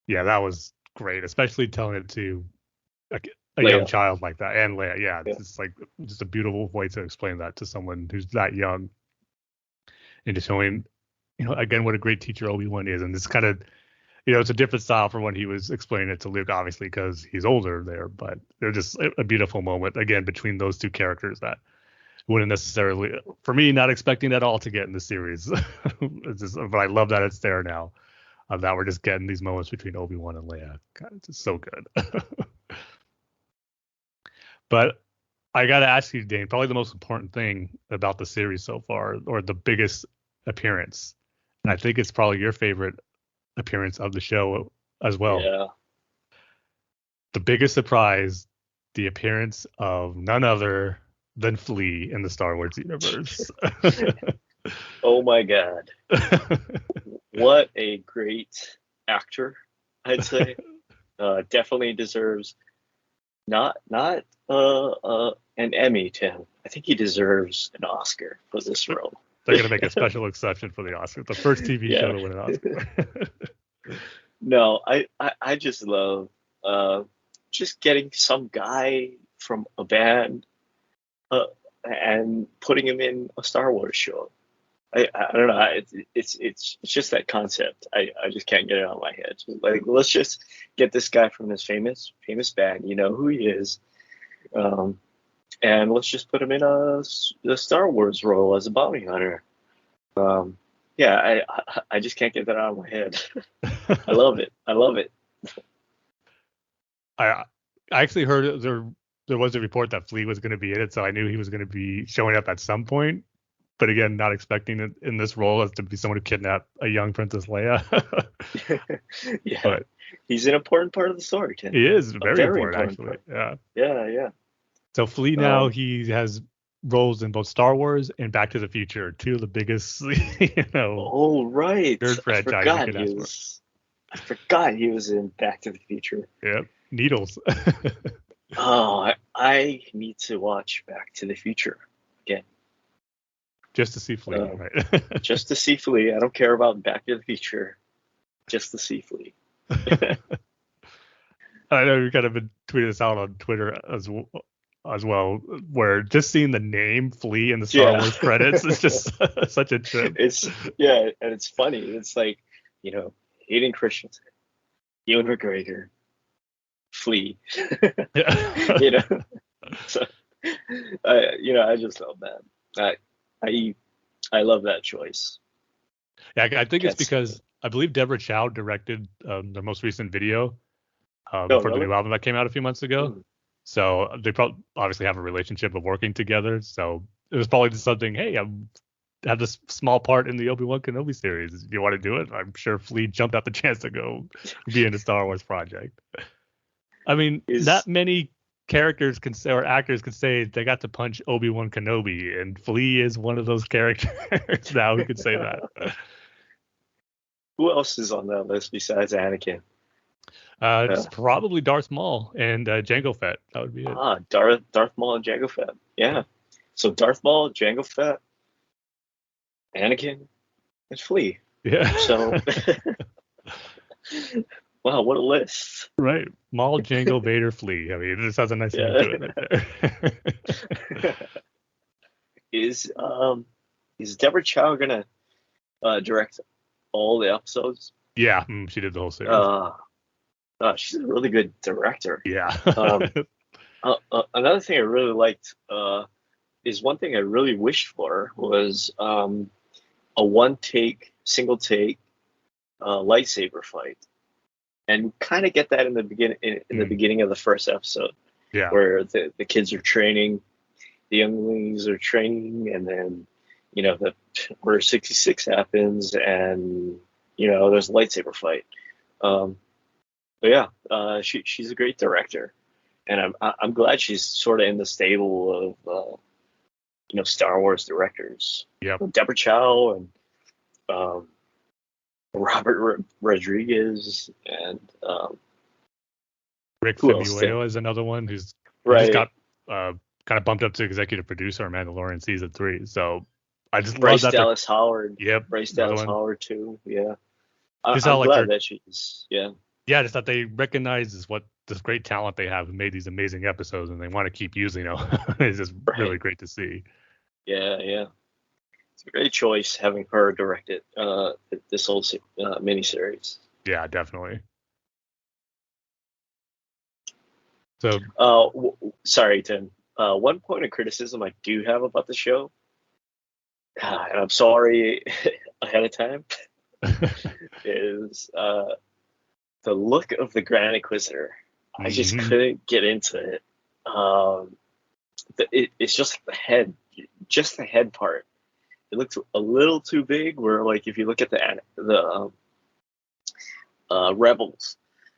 Yeah, that was great, especially telling it to a Leia. young child like that, and Leia. Yeah, it's like just a beautiful way to explain that to someone who's that young, and just showing, again, what a great teacher Obi-Wan is, and it's kind of, it's a different style from when he was explaining it to Luke, obviously because he's older there, but they're just a beautiful moment again between those two characters that wouldn't necessarily, for me, not expecting at all to get in the series. But I love that it's there now. That we're just getting these moments between Obi-Wan and Leia. God, it's just so good. But I got to ask you, Dane, probably the most important thing about the series so far, or the biggest appearance, and I think it's probably your favorite appearance of the show as well. Yeah. The biggest surprise, the appearance of none other than Flea in the Star Wars universe. Oh my God. What a great actor, I'd say. Definitely deserves not an Emmy, Tim. I think he deserves an Oscar for this role. They're gonna make a special exception for the Oscar. The first TV show to win an Oscar. No, I just love just getting some guy from a band and putting him in a Star Wars show. I don't know. It's just that concept. I just can't get it out of my head. Like, let's just get this guy from this famous band. You know who he is, and let's just put him in the Star Wars role as a bounty hunter. Yeah, I just can't get that out of my head. I love it. I actually heard there was a report that Flea was going to be in it, so I knew he was going to be showing up at some point. But again, not expecting it in this role as to be someone who kidnapped a young Princess Leia. Yeah, but he's an important part of the story, Tim. He is very important actually. Part. Yeah. Yeah. So Flea now he has roles in both Star Wars and Back to the Future, two of the biggest, Oh right. nerd franchises. I forgot he was in Back to the Future. Yep. Needles. Oh, I need to watch Back to the Future again. Just to see Flea, right? Just to see Flea. I don't care about Back to the Future. Just to see Flea. I know you kind of been tweeting this out on Twitter as well, where just seeing the name Flea in the Star Wars credits is just such a trip. And it's funny. It's like, Hayden Christensen, Ewan McGregor, Flea. So, I just love that. I love that choice. Yeah, I think it's because I believe Deborah Chow directed the most recent video for the new album that came out a few months ago. Mm. So they probably obviously have a relationship of working together. So it was probably just something, hey, I have this small part in the Obi-Wan Kenobi series. Do you want to do it? I'm sure Flea jumped at the chance to go be in a Star Wars project. I mean, not many characters or actors could say they got to punch Obi-Wan Kenobi, and Flea is one of those characters now who could say that. Who else is on that list besides Anakin? It's probably Darth Maul and Jango Fett. That would be it. Darth Maul and Jango Fett. Yeah. So Darth Maul, Jango Fett, Anakin, and Flea. Yeah. So wow, what a list. Right. Maul, Jango, Vader, Flea. I mean, this has a nice thing to it right there. Is Deborah Chow gonna direct all the episodes? Yeah, she did the whole series. She's a really good director. Yeah. Another thing I really liked is one thing I really wished for was a one take, single take lightsaber fight, and kind of get that in the beginning the beginning of the first episode, Yeah. where the kids are training, the younglings are training, and then the Order 66 happens, and there's a lightsaber fight. But yeah, she's a great director, and I'm glad she's sort of in the stable of Star Wars directors. Yep. Deborah Chow and Robert Rodriguez and Rick who else? Famuyiwa is another one who's just Right. got kind of bumped up to executive producer on Mandalorian season 3. So I just Bryce love that. Dallas Howard. Yep. Bryce another Dallas one. Howard too. Yeah. Just I'm how, like, glad that she's Yeah, just that they recognize what this great talent they have who made these amazing episodes, and they want to keep using them. It's just really great to see. Yeah. It's a great choice having her direct it, this whole miniseries. Yeah, definitely. So, Sorry, Tim. One point of criticism I do have about the show, and I'm sorry ahead of time, is the look of the Grand Inquisitor. I just couldn't get into it. It's just the head part. It looks a little too big. Where, like, if you look at the Rebels,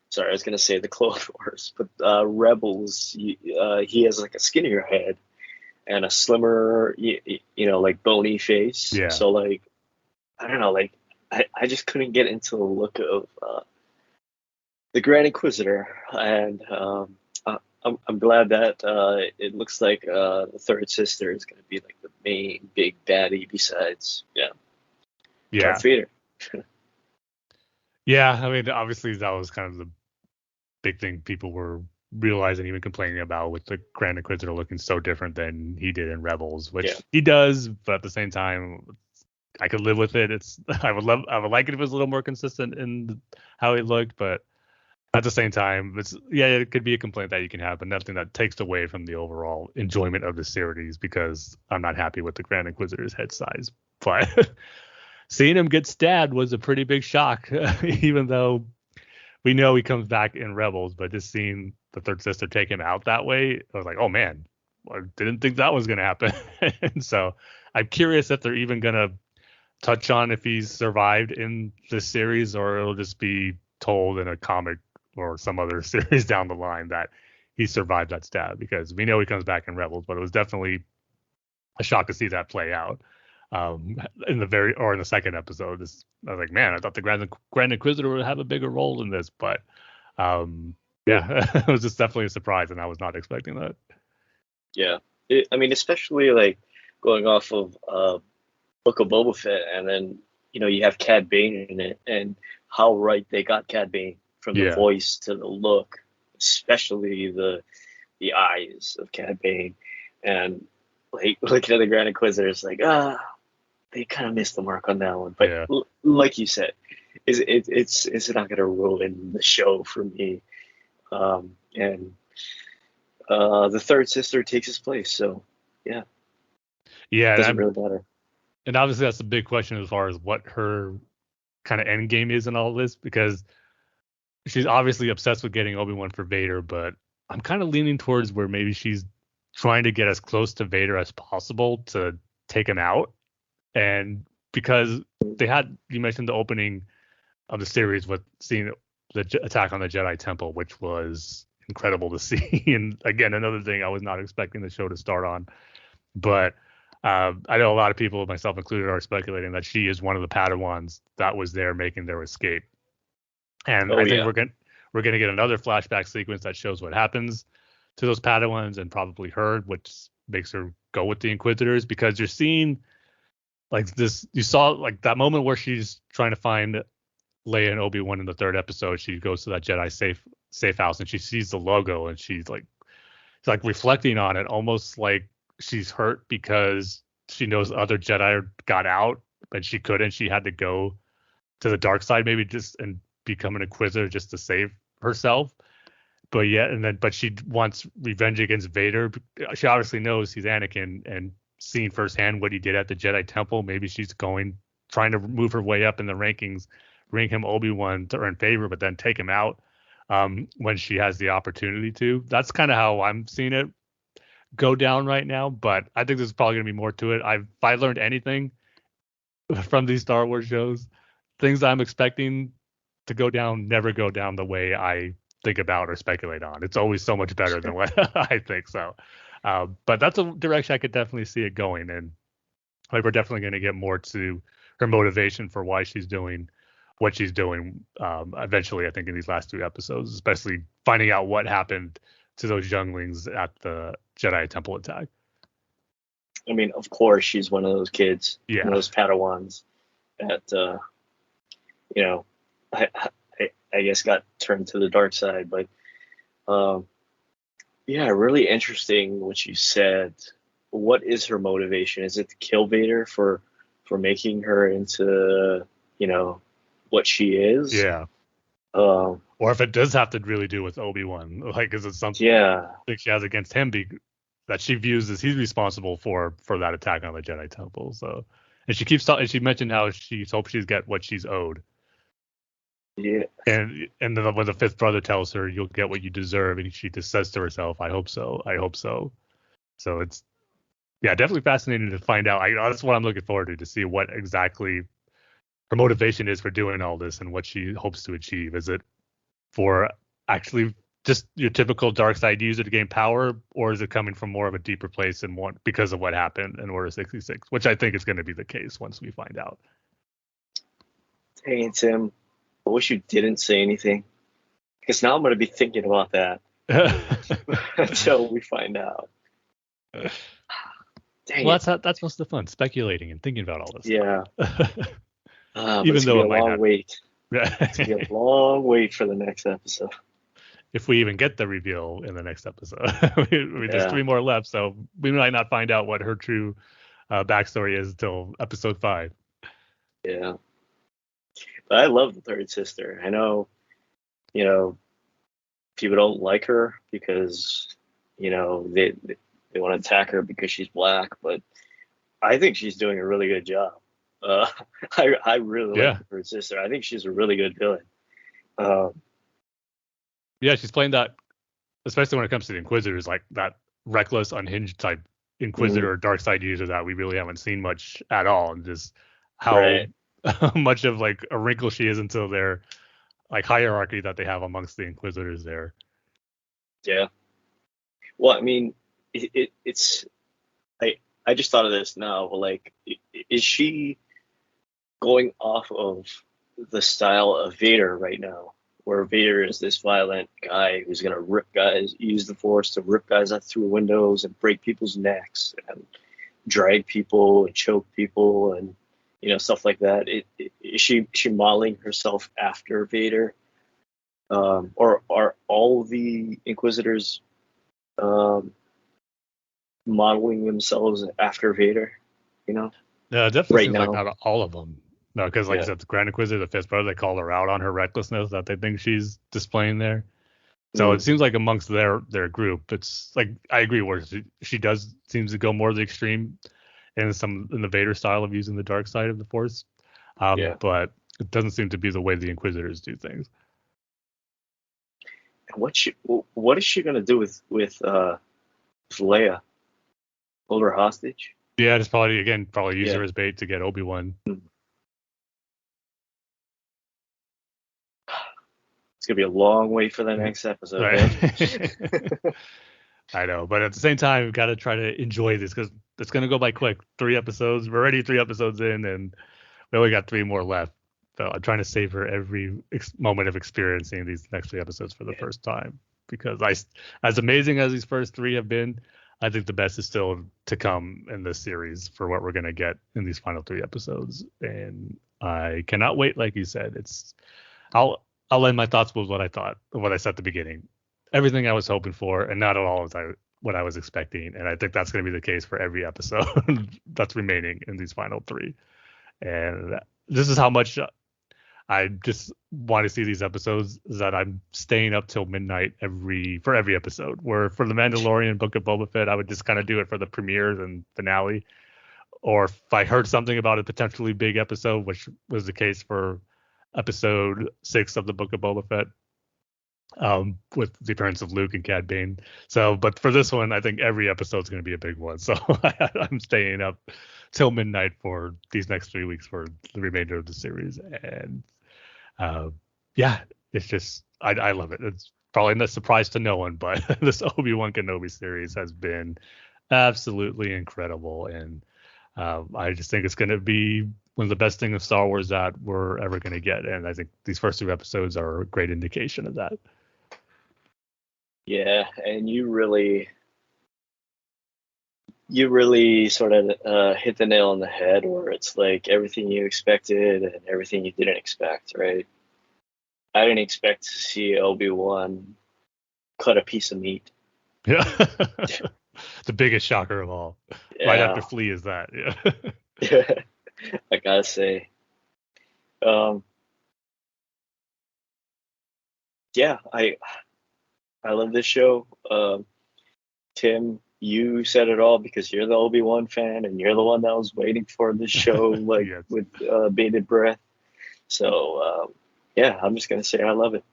sorry, I was gonna say the Clone Wars, but Rebels, he has like a skinnier head and a slimmer, like bony face. Yeah. So, like, I don't know, like I just couldn't get into the look of the Grand Inquisitor, and I'm glad that it looks like the third sister is going to be like the main big baddie besides Darth Vader. Yeah, I mean, obviously that was kind of the big thing people were realizing, even complaining about, with the Grand Inquisitor looking so different than he did in Rebels, which he does, but at the same time, I could live with it. I would like it if it was a little more consistent in how it looked, but at the same time, it could be a complaint that you can have, but nothing that takes away from the overall enjoyment of the series, because I'm not happy with the Grand Inquisitor's head size. But seeing him get stabbed was a pretty big shock, even though we know he comes back in Rebels, but just seeing the third sister take him out that way, I was like, oh man, I didn't think that was going to happen. And so I'm curious if they're even going to touch on if he's survived in this series, or it'll just be told in a comic or some other series down the line that he survived that stab, because we know he comes back in Rebels, but it was definitely a shock to see that play out in the second episode. I was like, man, I thought the Grand Inquisitor would have a bigger role in this, but it was just definitely a surprise, and I was not expecting that. Yeah, I mean, especially like going off of Book of Boba Fett, and then you have Cad Bane in it, and how right they got Cad Bane, from the voice to the look, especially the eyes of Cad Bane, and like looking at the Grand Inquisitor, it's like they kind of missed the mark on that one. But like you said, it's not going to ruin the show for me, and the third sister takes his place, so it doesn't really matter. And obviously that's the big question as far as what her kind of end game is in all this, because she's obviously obsessed with getting Obi-Wan for Vader, but I'm kind of leaning towards where maybe she's trying to get as close to Vader as possible to take him out. And because you mentioned the opening of the series with seeing the attack on the Jedi Temple, which was incredible to see. And again, another thing I was not expecting the show to start on. But I know a lot of people, myself included, are speculating that she is one of the Padawans that was there making their escape. And I think we're going to get another flashback sequence that shows what happens to those Padawans, and probably her, which makes her go with the Inquisitors, because you're seeing like this. You saw like that moment where she's trying to find Leia and Obi-Wan in the third episode. She goes to that Jedi safe house, and she sees the logo, and she's like reflecting on it, almost like she's hurt because she knows other Jedi got out, but she couldn't. She had to go to the dark side, maybe and become an Inquisitor just to save herself. But she wants revenge against Vader. She obviously knows he's Anakin, and seeing firsthand what he did at the Jedi Temple, maybe she's going trying to move her way up in the rankings, rank him Obi-Wan to earn favor, but then take him out when she has the opportunity to. That's kind of how I'm seeing it go down right now. But I think there's probably going to be more to it. If I learned anything from these Star Wars shows, things I'm expecting to go down never go down the way I think about or speculate on. It's always so much better than what I think. So, but that's a direction I could definitely see it going. And like, we're definitely going to get more to her motivation for why she's doing what she's doing eventually, I think, in these last 2 episodes, especially finding out what happened to those younglings at the Jedi Temple attack. I mean, of course, she's one of those kids, Yeah. one of those Padawans that, you know, I guess got turned to the dark side. But, yeah, really interesting what you said. What is her motivation? Is it to kill Vader for making her into, you know, what she is? Yeah. Um, Or if it does have to really do with Obi-Wan, like, is it something yeah. she has against him that she views as he's responsible for that attack on the Jedi Temple? So, and she keeps talking. She mentioned how she hopes she's get what she's owed. Yeah. And then when the fifth brother tells her, "You'll get what you deserve," and she just says to herself, "I hope so. I hope so." So it's, yeah, definitely fascinating to find out. That's what I'm looking forward to see what exactly her motivation is for doing all this and what she hopes to achieve. Is it for actually just your typical dark side user to gain power, or is it coming from more of a deeper place and because of what happened in Order 66, which I think is going to be the case once we find out. Dane and Tim, I wish you didn't say anything, because now I'm going to be thinking about that until we find out. Dang Well, it. that's what's the fun, speculating and thinking about all this. Yeah. Even though it might long not. wait. It's going to be a long wait for the next episode. If we even get the reveal in the next episode. There's 3 more left, so we might not find out what her true backstory is until episode 5. Yeah. But I love the third sister. I know, you know, people don't like her because, you know, they want to attack her because she's black, but I think she's doing a really good job. I really like the third sister. I think she's a really good villain. Yeah, she's playing that, especially when it comes to the Inquisitors, like that reckless, unhinged type Inquisitor or dark side user that we really haven't seen much at all, and just how much of like a wrinkle she is into their like hierarchy that they have amongst the Inquisitors there. Yeah. Well, I mean, it's I just thought of this now. Like, is she going off of the style of Vader right now, where Vader is this violent guy who's going to use the Force to rip guys out through windows and break people's necks and drag people and choke people and, you know, stuff like that? Is she modeling herself after Vader? Or are all the Inquisitors modeling themselves after Vader? You know? Yeah, definitely Right seems now. like not all of them. No, because like I said, the Grand Inquisitor, the fifth brother, they call her out on her recklessness that they think she's displaying there. So it seems like amongst their group, it's like, I agree where she does seems to go more to the extreme in the Vader style of using the dark side of the Force. But it doesn't seem to be the way the Inquisitors do things. What is she gonna do with Leia? Hold her hostage? Yeah, just probably use her as bait to get Obi-Wan. It's gonna be a long wait for the next episode. Right? I know, but at the same time, we've got to try to enjoy this because it's gonna go by quick. 3 episodes. We're already 3 episodes in, and we only got 3 more left. So I'm trying to savor every moment of experiencing these next 3 episodes for the first time, because as amazing as these first 3 have been, I think the best is still to come in this series for what we're going to get in these final 3 episodes. And I cannot wait. Like you said, I'll end my thoughts with what I thought, what I said at the beginning. Everything I was hoping for, and not at all what I was expecting. And I think that's going to be the case for every episode that's remaining in these final 3. And this is how much I just want to see these episodes, that I'm staying up till midnight for every episode. Where for The Mandalorian, Book of Boba Fett, I would just kind of do it for the premieres and finale. or if I heard something about a potentially big episode, which was the case for episode 6 of the Book of Boba Fett, with the appearance of Luke and Cad Bane. So, but for this one, I think every episode's going to be a big one. So I'm staying up till midnight for these next 3 weeks for the remainder of the series. And yeah, it's just, I love it. It's probably not a surprise to no one, but this Obi-Wan Kenobi series has been absolutely incredible. And I just think it's going to be one of the best things of Star Wars that we're ever going to get. And I think these first 2 episodes are a great indication of that. Yeah, and you really sort of hit the nail on the head, where it's like everything you expected and everything you didn't expect, right? I didn't expect to see Obi-Wan cut a piece of meat. Yeah. The biggest shocker of all. Yeah. Right after Flea is that. Yeah. I gotta say. Yeah, I love this show. Tim, you said it all because you're the Obi-Wan fan and you're the one that was waiting for this show like Yes. with bated breath. So yeah, I'm just gonna say I love it.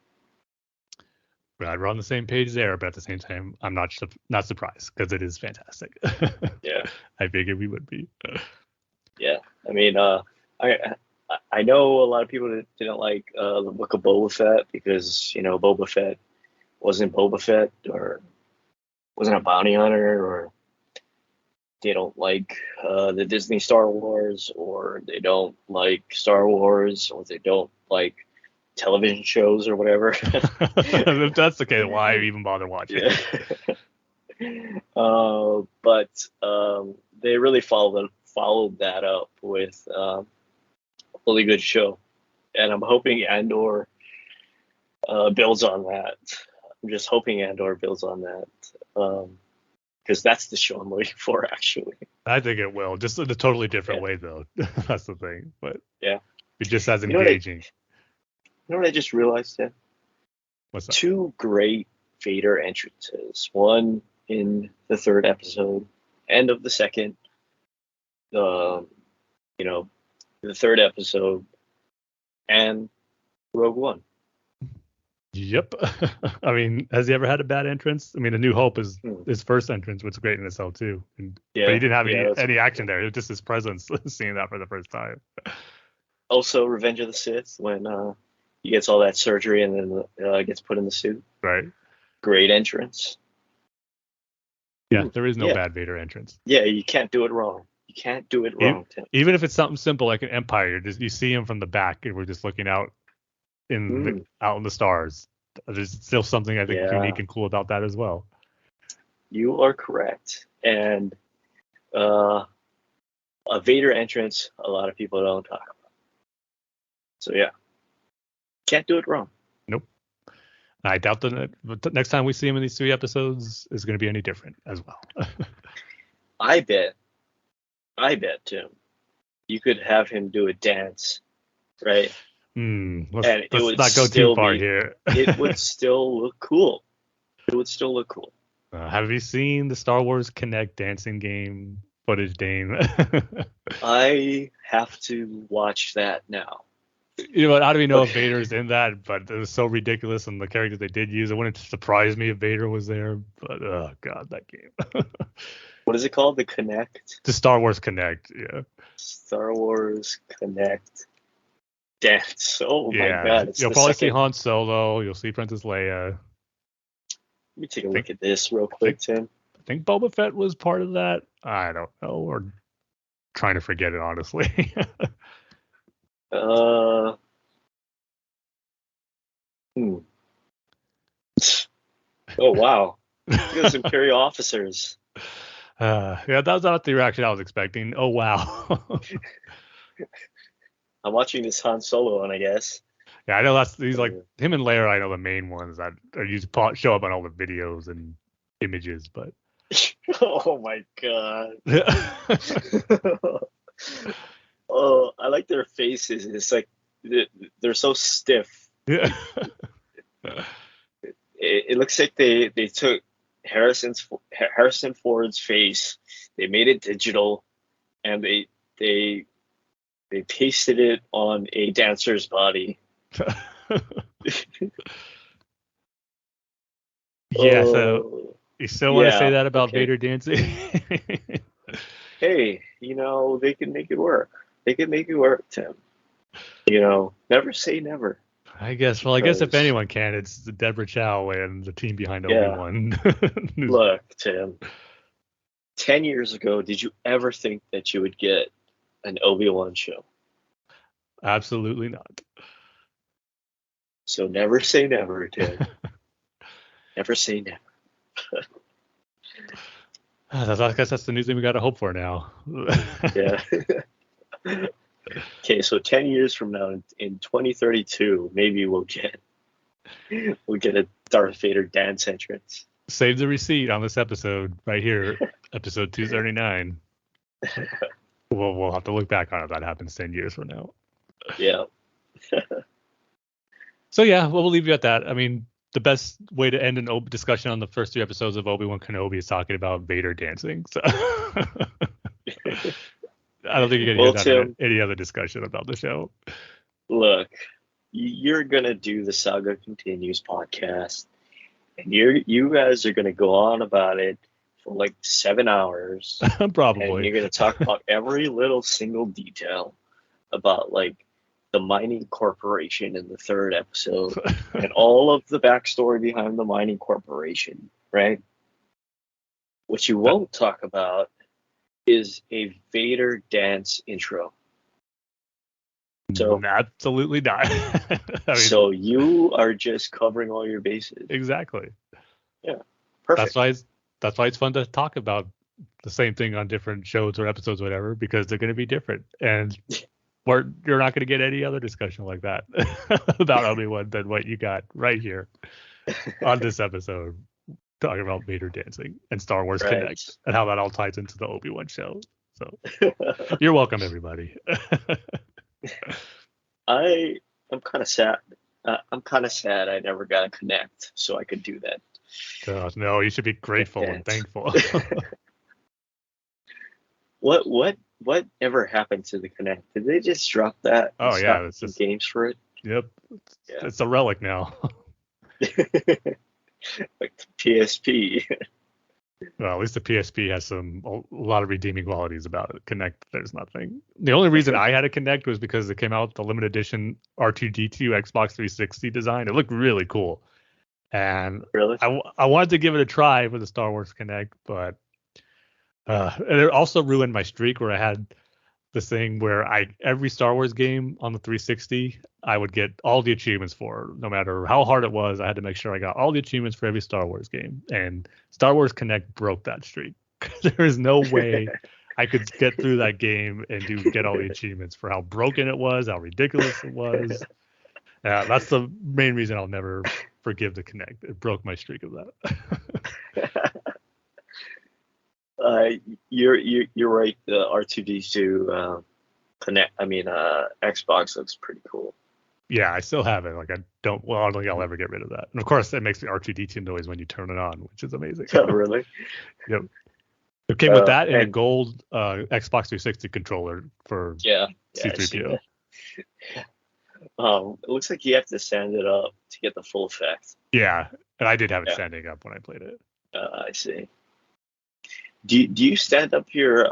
Right, we're on the same page there, but at the same time, I'm not surprised because it is fantastic. Yeah. I figured we would be. Yeah, I mean, I know a lot of people didn't like the Book of Boba Fett because Boba Fett wasn't Boba Fett or wasn't a bounty hunter, or they don't like the Disney Star Wars, or they don't like Star Wars, or they don't like television shows or whatever. If that's the case, why even bother watching? Yeah. But they really followed that up with a really good show, and I'm hoping Andor builds on that. I'm just hoping Andor builds on that, because that's the show I'm waiting for, actually. I think it will, just in a totally different Yeah. way, though. That's the thing. But Yeah. it's just as You know what engaging. You know what I just realized, Tim? What's that? 2 great Vader entrances. One in the 3rd episode, end of the 2nd. The 3rd episode, and Rogue One. Yep. I mean, has he ever had a bad entrance? I mean, A New Hope is his first entrance, which is great in itself too. But he didn't have any action there. It was just his presence, seeing that for the first time. Also, Revenge of the Sith, when he gets all that surgery and then gets put in the suit. Right. Great entrance. Yeah, there is no bad Vader entrance. Yeah, you can't do it wrong. You can't do it wrong, Tim. Even if it's something simple like an Empire, you see him from the back, and we're just looking out in the stars. There's still something I think unique and cool about that as well. You are correct. And a Vader entrance, a lot of people don't talk about. So yeah, can't do it wrong. Nope. I doubt the next time we see him in these 3 episodes is going to be any different as well. I bet, Tim, you could have him do a dance, right? Let's not go too far here. It would still look cool. Have you seen the Star Wars Kinect dancing game footage, Dane? I have to watch that now. You know what? How do we know if Vader's in that? But it was so ridiculous, and the characters they did use, it wouldn't surprise me if Vader was there. But oh god, that game. What is it called? The Kinect? The Star Wars Kinect, yeah. Star Wars Kinect dance. Oh my god! You'll probably see Han Solo. You'll see Princess Leia. Let me take a look at this real quick, Tim. I think Boba Fett was part of that. I don't know, or trying to forget it honestly. Oh wow! Look at those Imperial officers. Yeah, that was not the reaction I was expecting. Oh wow! I'm watching this Han Solo one, I guess. Yeah, I know he's like him and Leia. I know the main ones that are used to show up on all the videos and images, but. Oh my god! Oh, I like their faces. It's like they're so stiff. Yeah. It looks like they took Harrison Ford's face, they made it digital, and they pasted it on a dancer's body. Yeah, so Oh, you still want to say yeah, that about okay. Vader dancing? Hey, they can make it work. They can make it work, Tim. Never say never. I guess. Well, I guess if Because, anyone can, it's Deborah Chow and the team behind yeah, Obi-Wan. look, Tim, 10 years ago, did you ever think that you would get an Obi-Wan show? Absolutely not. So never say never, Tim. Never say never. I guess that's the new thing we got to hope for now. Yeah. Okay, so 10 years from now, in 2032, maybe we'll get a Darth Vader dance entrance. Save the receipt on this episode right here, episode 239. We'll have to look back on it if that happens 10 years from now. Yeah. So yeah, we'll leave you at that. I mean, the best way to end an discussion on the first 3 episodes of Obi-Wan Kenobi is talking about Vader dancing. So I don't think you're gonna hear Well, that Tim, in any other discussion about the show. look, you're gonna do the Saga Continues podcast, and you guys are gonna go on about it for like 7 hours, and Probably. you're gonna talk about every little single detail about like the mining corporation in the 3rd episode and all of the backstory behind the mining corporation, right? What you won't talk about is a Vader dance intro. So Absolutely not. I mean, so you are just covering all your bases. exactly. Yeah, perfect. That's why it's fun to talk about the same thing on different shows or episodes, or whatever, because they're going to be different, and you're not going to get any other discussion like that about Obi-Wan than what you got right here on this episode, talking about Vader dancing and Star Wars Right. Connect and how that all ties into the Obi-Wan show. So you're welcome, everybody. I'm kind of sad. I'm kind of sad I never got a Connect, so I could do that. No, you should be grateful and thankful. What ever happened to the Connect? Did they just drop that? Oh, and yeah, stop it's making just- games for it. Yep, Yeah. it's a relic now. Like the PSP. Well, at least the PSP has a lot of redeeming qualities about it. Connect, there's nothing. The only reason I had a Connect was because it came out with the limited edition R2D2 Xbox 360 design. It looked really cool, and Really? I wanted to give it a try for the Star Wars Connect, but and it also ruined my streak where I had this thing where every Star Wars game on the 360 I would get all the achievements for, no matter how hard it was. I had to make sure I got all the achievements for every Star Wars game, and Star Wars Connect broke that streak. There is no way I could get through that game and get all the achievements for how broken it was, how ridiculous it was. That's the main reason I'll never forgive the Connect. It broke my streak of that. You're right. The R2D2 Connect. I mean, Xbox looks pretty cool. Yeah, I still have it. Like I don't think I'll ever get rid of that. And of course, it makes the R2D2 noise when you turn it on, which is amazing. Oh, really? Yep. It came with that and a and- gold Xbox 360 controller for Yeah. I see C3PO. that. It looks like you have to stand it up to get the full effect. Yeah, and I did have it Yeah. standing up when I played it. I see. Do you stand up your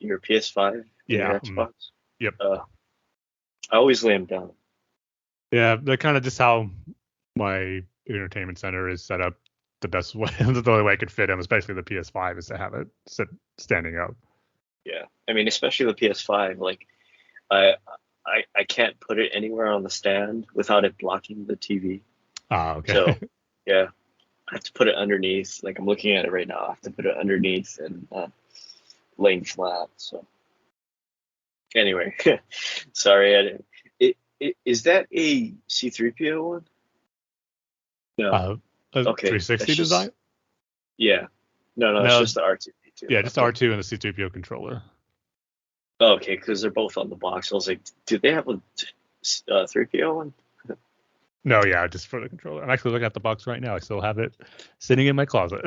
PS5 in Yeah, your Xbox? Yep. I always lay them down. Yeah, they're kind of just how my entertainment center is set up. The best way, the only way I could fit them, especially the PS5, is to have it standing up. Yeah, I mean, especially the PS5. Like, I can't put it anywhere on the stand without it blocking the TV. Ah, okay. So, yeah, I have to put it underneath. Like, I'm looking at it right now. I have to put it underneath and laying flat. So, anyway, sorry, I didn't. Is that a C3PO one? No. Okay, 360 that's just- design? Yeah. No, No. it's just the R2D2. Yeah, just Okay. R2 and the C3PO controller. Oh, okay, because they're both on the box. I was like, do they have a 3PO one? No, yeah, just for the controller. I'm actually looking at the box right now. I still have it sitting in my closet.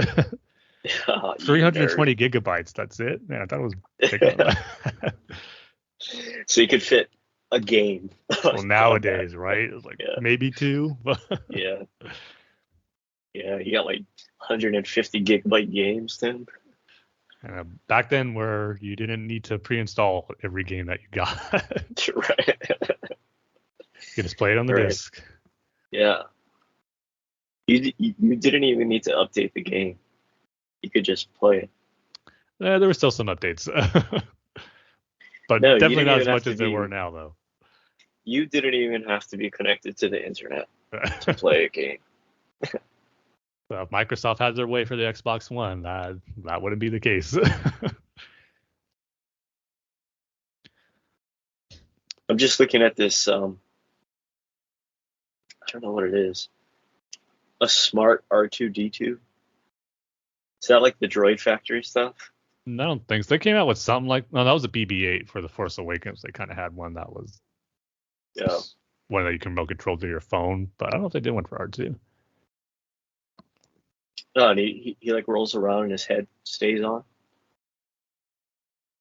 You 320 gigabytes. That's it. Man, I thought it was bigger than that. So you could fit a game. Well, nowadays, right? It's like Yeah. maybe 2. Yeah. Yeah. You got like 150 gigabyte games then. Back then, where you didn't need to pre-install every game that you got, Right. you just play it on the Right. disc. Yeah. You didn't even need to update the game. You could just play it. There were still some updates, but No, you definitely didn't not even as have much to as there be. were now, though. You didn't even have to be connected to the internet to play a game. So if Microsoft has their way for the Xbox One, that wouldn't be the case. I'm just looking at this. I don't know what it is. A smart R2D2. Is that like the Droid Factory stuff? I don't think so. They came out with something like, no, that was a BB-8 for the Force Awakens. They kind of had one that was Yeah. one that you can remote control through your phone, but I don't know if they did one for R2. Oh, and he like rolls around and his head stays on.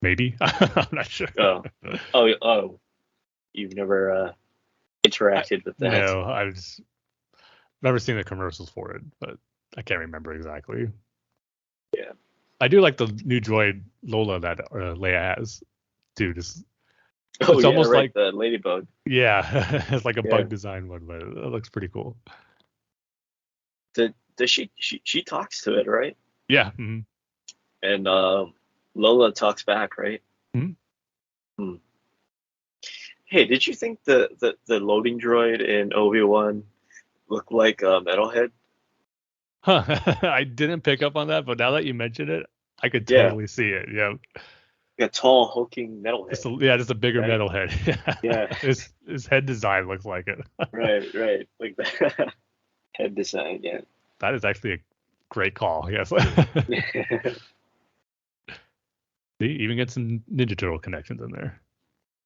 Maybe. I'm not sure. Oh. You've never interacted with that. No, I've never seen the commercials for it, but I can't remember exactly. Yeah. I do like the new droid Lola that Leia has, too. It's Yeah, almost right, like the ladybug. yeah, it's like a Yeah. bug design one, but it looks pretty cool. Does she talks to it, right? Yeah. Mm-hmm. And Lola talks back, right? Mm-hmm. Hey, did you think the loading droid in Obi-Wan looked like a metalhead? Huh. I didn't pick up on that, but now that you mention it, I could Yeah. totally see it. Yeah. Like a tall, hulking metalhead. Just a bigger Right? metal head. Yeah. His head design looks like it. Right. Like that head design, yeah. That is actually a great call. Yes. They even get some Ninja Turtle connections in there.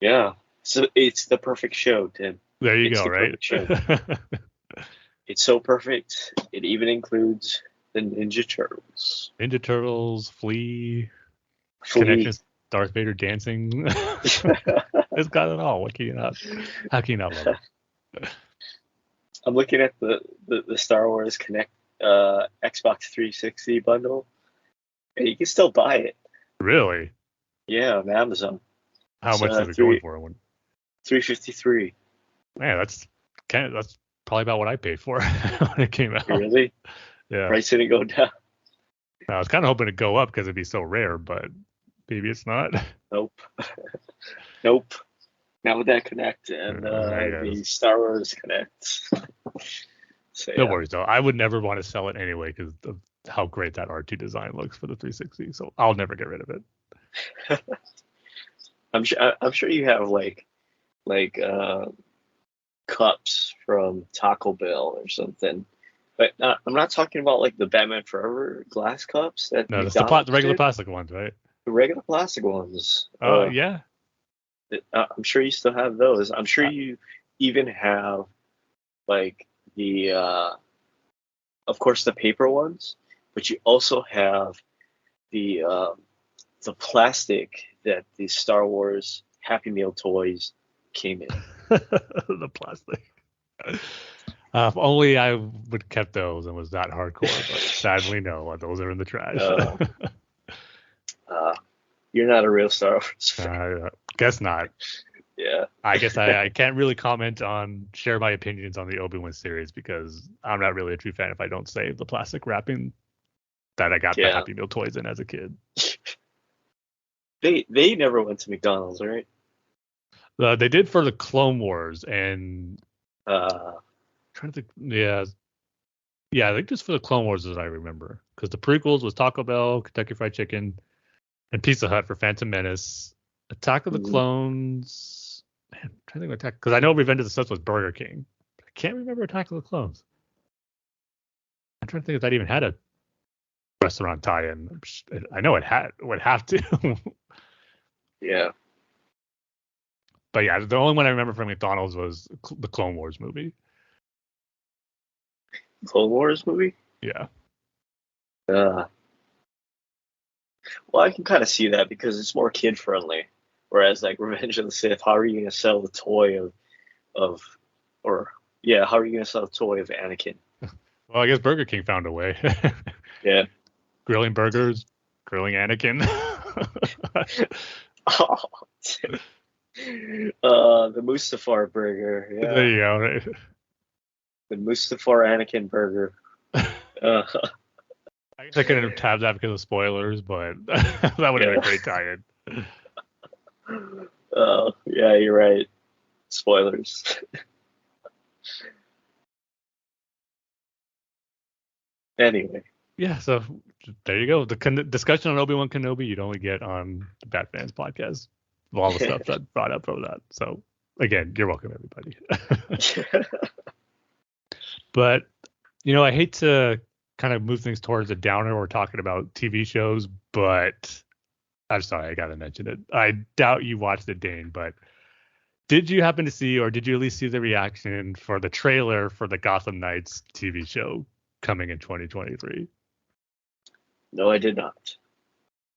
Yeah. So it's the perfect show, Tim. There you It's go, the right? perfect show. It's so perfect. It even includes the Ninja Turtles. Ninja Turtles, Flea, Flea. connections, Darth Vader dancing. It's got it all. What can you not? How can you not love it? I'm looking at the Star Wars Connect Xbox 360 bundle, and you can still buy it. Really? Yeah, on Amazon. How It's, much is it going for? $353. Man, that's probably about what I paid for when it came out. Really? Yeah. Price didn't go down. I was kind of hoping to go up because it'd be so rare, but maybe it's not. Nope. Nope. Not with that Connect and There it the is. Star Wars Connect. So, No yeah. worries though. I would never want to sell it anyway because of how great that R2 design looks for the 360. So I'll never get rid of it. I'm sure you have like cups from Taco Bell or something. But I'm not talking about like the Batman Forever glass cups that No, that's McDonald's the regular did. plastic ones, right? The regular plastic ones. Yeah. I'm sure you still have those. I'm sure you even have like the, of course, the paper ones, but you also have the plastic that the Star Wars Happy Meal toys came in. The plastic. If only I would have kept those and was that hardcore, but sadly, no. Those are in the trash. You're not a real Star Wars fan. Guess not. Yeah. I guess I can't really share my opinions on the Obi-Wan series because I'm not really a true fan if I don't save the plastic wrapping that I got the Happy Meal toys in as a kid. They never went to McDonald's, right? They did for the Clone Wars and trying to think. Yeah, I think just for the Clone Wars as I remember, because the prequels was Taco Bell, Kentucky Fried Chicken, and Pizza Hut for Phantom Menace. Attack of the Clones. Man, I'm trying to think of Attack because I know Revenge of the Sith was Burger King. I can't remember Attack of the Clones. I'm trying to think if that even had a restaurant tie-in. I know it would have to. Yeah. But yeah, the only one I remember from McDonald's was the Clone Wars movie. Clone Wars movie? Yeah. Well, I can kind of see that because it's more kid friendly. Whereas like Revenge of the Sith, how are you going to sell the toy of or yeah, how are you going to sell the toy of Anakin? Well, I guess Burger King found a way. Yeah. Grilling burgers, grilling Anakin. The Mustafar burger. There Yeah. you go. Right? The Mustafar Anakin burger. Uh, I guess I couldn't have tabbed that because of spoilers, but that would have been Yeah. a great tie-in. yeah, you're right. Spoilers. Anyway. Yeah, so there you go. The discussion on Obi-Wan Kenobi you'd only get on the Bat-Fans podcast. All the stuff that brought up from that. So again, you're welcome, everybody. But I hate to kind of move things towards a downer. We're talking about TV shows, but I'm sorry, I gotta mention it. I doubt you watched it, Dane, but did you happen to see, or did you at least see the reaction for the trailer for the Gotham Knights TV show coming in 2023? No, I did not.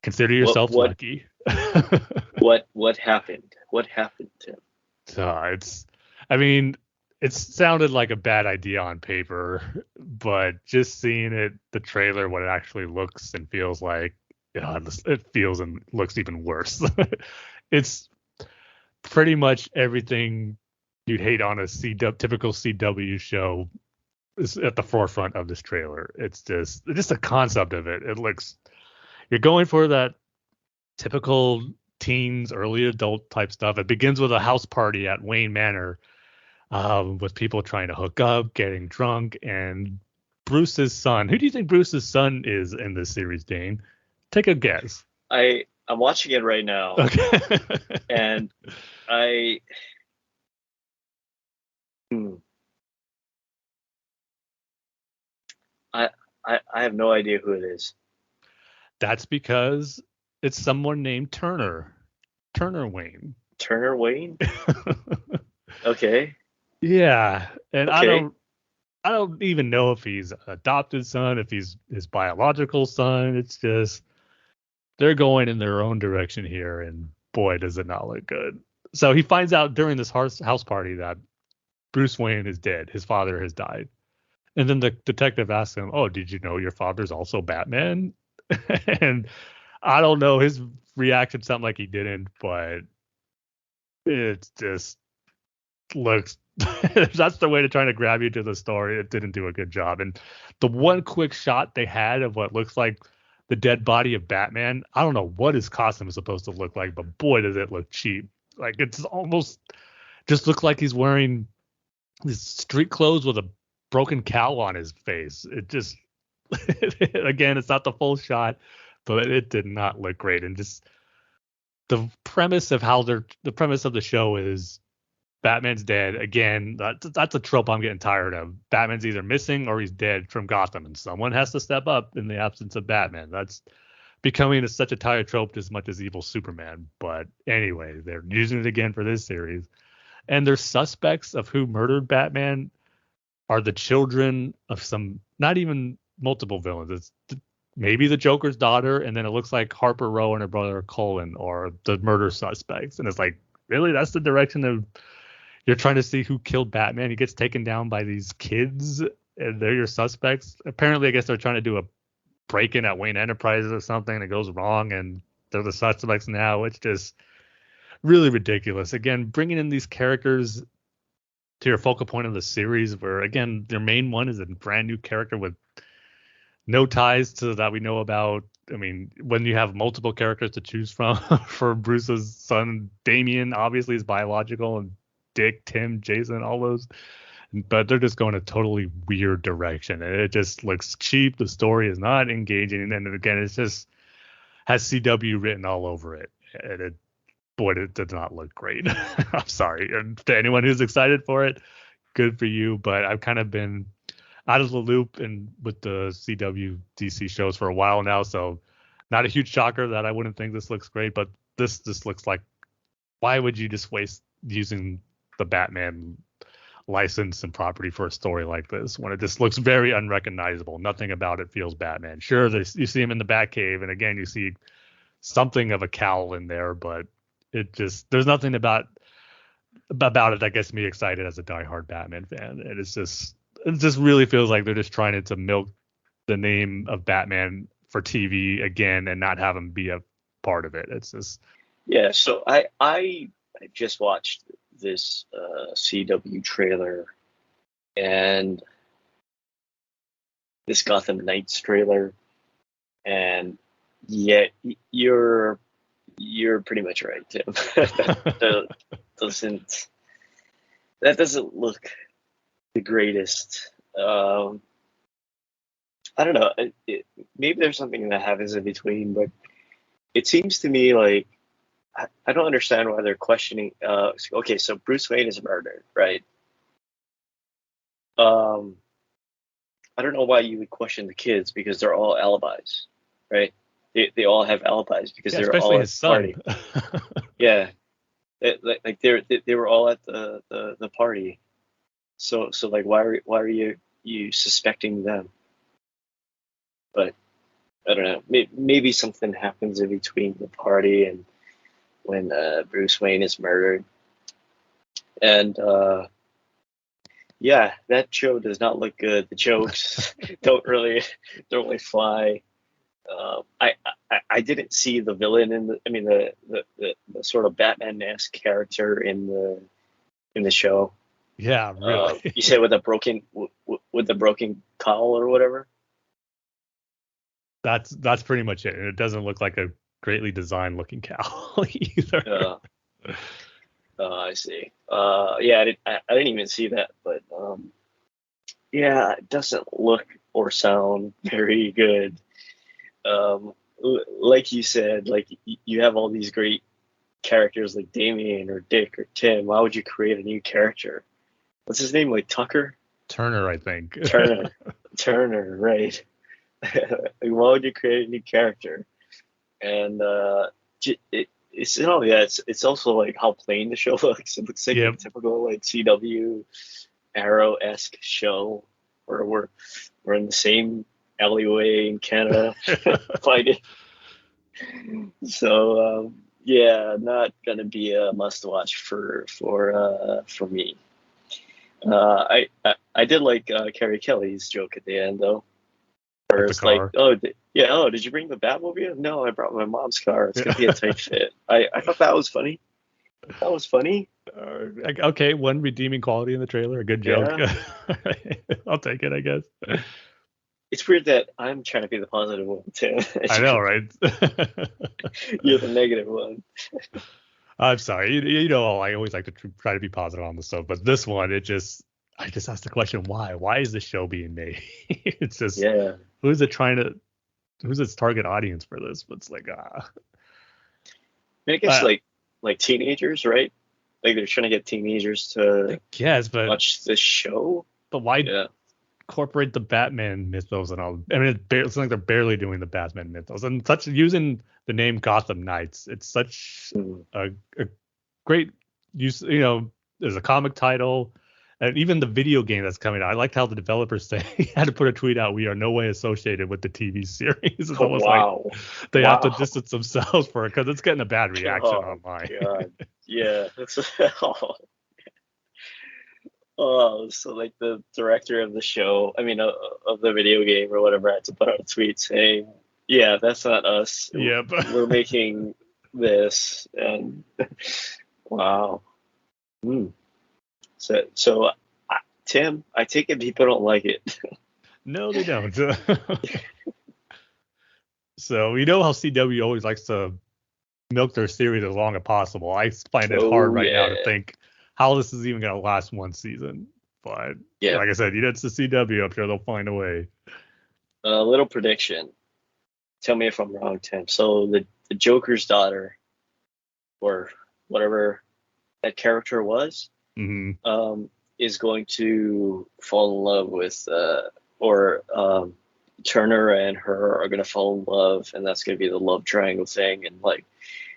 Consider yourself What- lucky. What happened? What happened, Tim? It sounded like a bad idea on paper, but just seeing it, the trailer, what it actually looks and feels like, it feels and looks even worse. It's pretty much everything you'd hate on a typical CW show is at the forefront of this trailer. It's just the concept of it. It looks, you're going for that typical teens, early adult type stuff. It begins with a house party at Wayne Manor, with people trying to hook up, getting drunk, and Bruce's son. Who do you think Bruce's son is in this series, Dane? Take a guess. I'm watching it right now, Okay. and I have no idea who it is. That's because it's someone named Turner Wayne. Turner Wayne? Okay. Yeah, and Okay. I don't even know if he's an adopted son, if he's his biological son. It's just they're going in their own direction here, and boy, does it not look good. So he finds out during this house party that Bruce Wayne is dead. His father has died. And then the detective asks him, "Oh, did you know your father's also Batman?" And I don't know. His reaction sounded like he didn't, but it just looks that's the way to try to grab you to the story. It didn't do a good job. And the one quick shot they had of what looks like the dead body of Batman, I don't know what his costume is supposed to look like, but boy, does it look cheap. Like it's almost just looks like he's wearing his street clothes with a broken cowl on his face. It just again, it's not the full shot, but it did not look great. And just the premise of the premise of the show is Batman's dead. Again, that's a trope I'm getting tired of. Batman's either missing or he's dead from Gotham, and someone has to step up in the absence of Batman. That's becoming such a tired trope as much as evil Superman. But anyway, they're using it again for this series. And their suspects of who murdered Batman are the children of some, not even multiple villains. It's maybe the Joker's daughter, and then it looks like Harper Row and her brother Cullen are the murder suspects. And it's like, really? That's the direction of you're trying to see who killed Batman. He gets taken down by these kids, and they're your suspects. Apparently, I guess they're trying to do a break-in at Wayne Enterprises or something, and it goes wrong, and they're the suspects now. It's just really ridiculous. Again, bringing in these characters to your focal point of the series, where, again, their main one is a brand new character with no ties to that we know about. I mean, when you have multiple characters to choose from for Bruce's son, Damian, obviously is biological, and Dick, Tim, Jason, all those, but they're just going a totally weird direction, and it just looks cheap. The story is not engaging, and then again, it's just has CW written all over it, and it did not look great. I'm sorry, and to anyone who's excited for it, good for you, but I've kind of been out of the loop and with the CW DC shows for a while now, so not a huge shocker that I wouldn't think this looks great, but this just looks like, why would you just waste using the Batman license and property for a story like this when it just looks very unrecognizable? Nothing about it feels Batman. Sure, you see him in the Batcave, and again, you see something of a cowl in there, but there's nothing about it that gets me excited as a diehard Batman fan. And it just really feels like they're just trying to milk the name of Batman for TV again and not have him be a part of it. It's just So I just watched this CW trailer and this Gotham Knights trailer, and yet you're pretty much right, Tim. that doesn't look the greatest. I don't know. Maybe there's something that happens in between, but it seems to me like I don't understand why they're questioning. Okay, so Bruce Wayne is murdered, right? I don't know why you would question the kids because they're all alibis, right? They all have alibis because they're especially all his at the party. son. Yeah, they were all at the party. So like why are you suspecting them? But I don't know. Maybe something happens in between the party and when Bruce Wayne is murdered. And yeah, that show does not look good. The jokes don't really fly. I didn't see the villain in the sort of Batman-esque character in the show. Yeah, really. You said with the broken cowl or whatever. That's pretty much it. And it doesn't look like a greatly designed looking cowl either. I see. Yeah, I didn't even see that, but yeah, it doesn't look or sound very good. Like you said, like you have all these great characters like Damien or Dick or Tim. Why would you create a new character? What's his name? Like Tucker? Turner, I think. Turner, right? Like, why would you create a new character? And it's also like how plain the show looks. It looks like a typical like CW Arrow-esque show where we're in the same alleyway in Canada fighting. So yeah, not gonna be a must-watch for me. I did like Carrie Kelly's joke at the end though. Where it's like, did you bring the Batmobile? No, I brought my mom's car. It's gonna be a tight fit. I thought that was funny. That was funny. Okay, one redeeming quality in the trailer, a good joke. Yeah. I'll take it, I guess. It's weird that I'm trying to be the positive one, Tim. I know, right? You're the negative one. I'm sorry. You know, I always like to try to be positive on the stuff, but this one, I just asked the question, why? Why is this show being made? It's just, who's its target audience for this? But it's like, I guess like teenagers, right? Like they're trying to get teenagers to watch this show. But why incorporate the Batman mythos and all? I mean, it's like they're barely doing the Batman mythos and such using the name Gotham Knights. It's such a great use. You know, there's a comic title. And even the video game that's coming out, I liked how the developers say he had to put a tweet out, "We are no way associated with the TV series." It's almost like they have to distance themselves for it because it's getting a bad reaction online. God. Yeah. So like the director of the show, of the video game or whatever, had to put out a tweet saying, "Yeah, that's not us. Yep. We're making this." And wow. So, Tim, I take it people don't like it. No, they don't. So you know how CW always likes to milk their series as long as possible. I find it hard right now to think how this is even going to last one season. But like I said, it's the CW. I'm sure they'll find a way. A little prediction. Tell me if I'm wrong, Tim. So the Joker's daughter, or whatever that character was, is going to fall in love with, Turner and her are going to fall in love, and that's going to be the love triangle thing, and like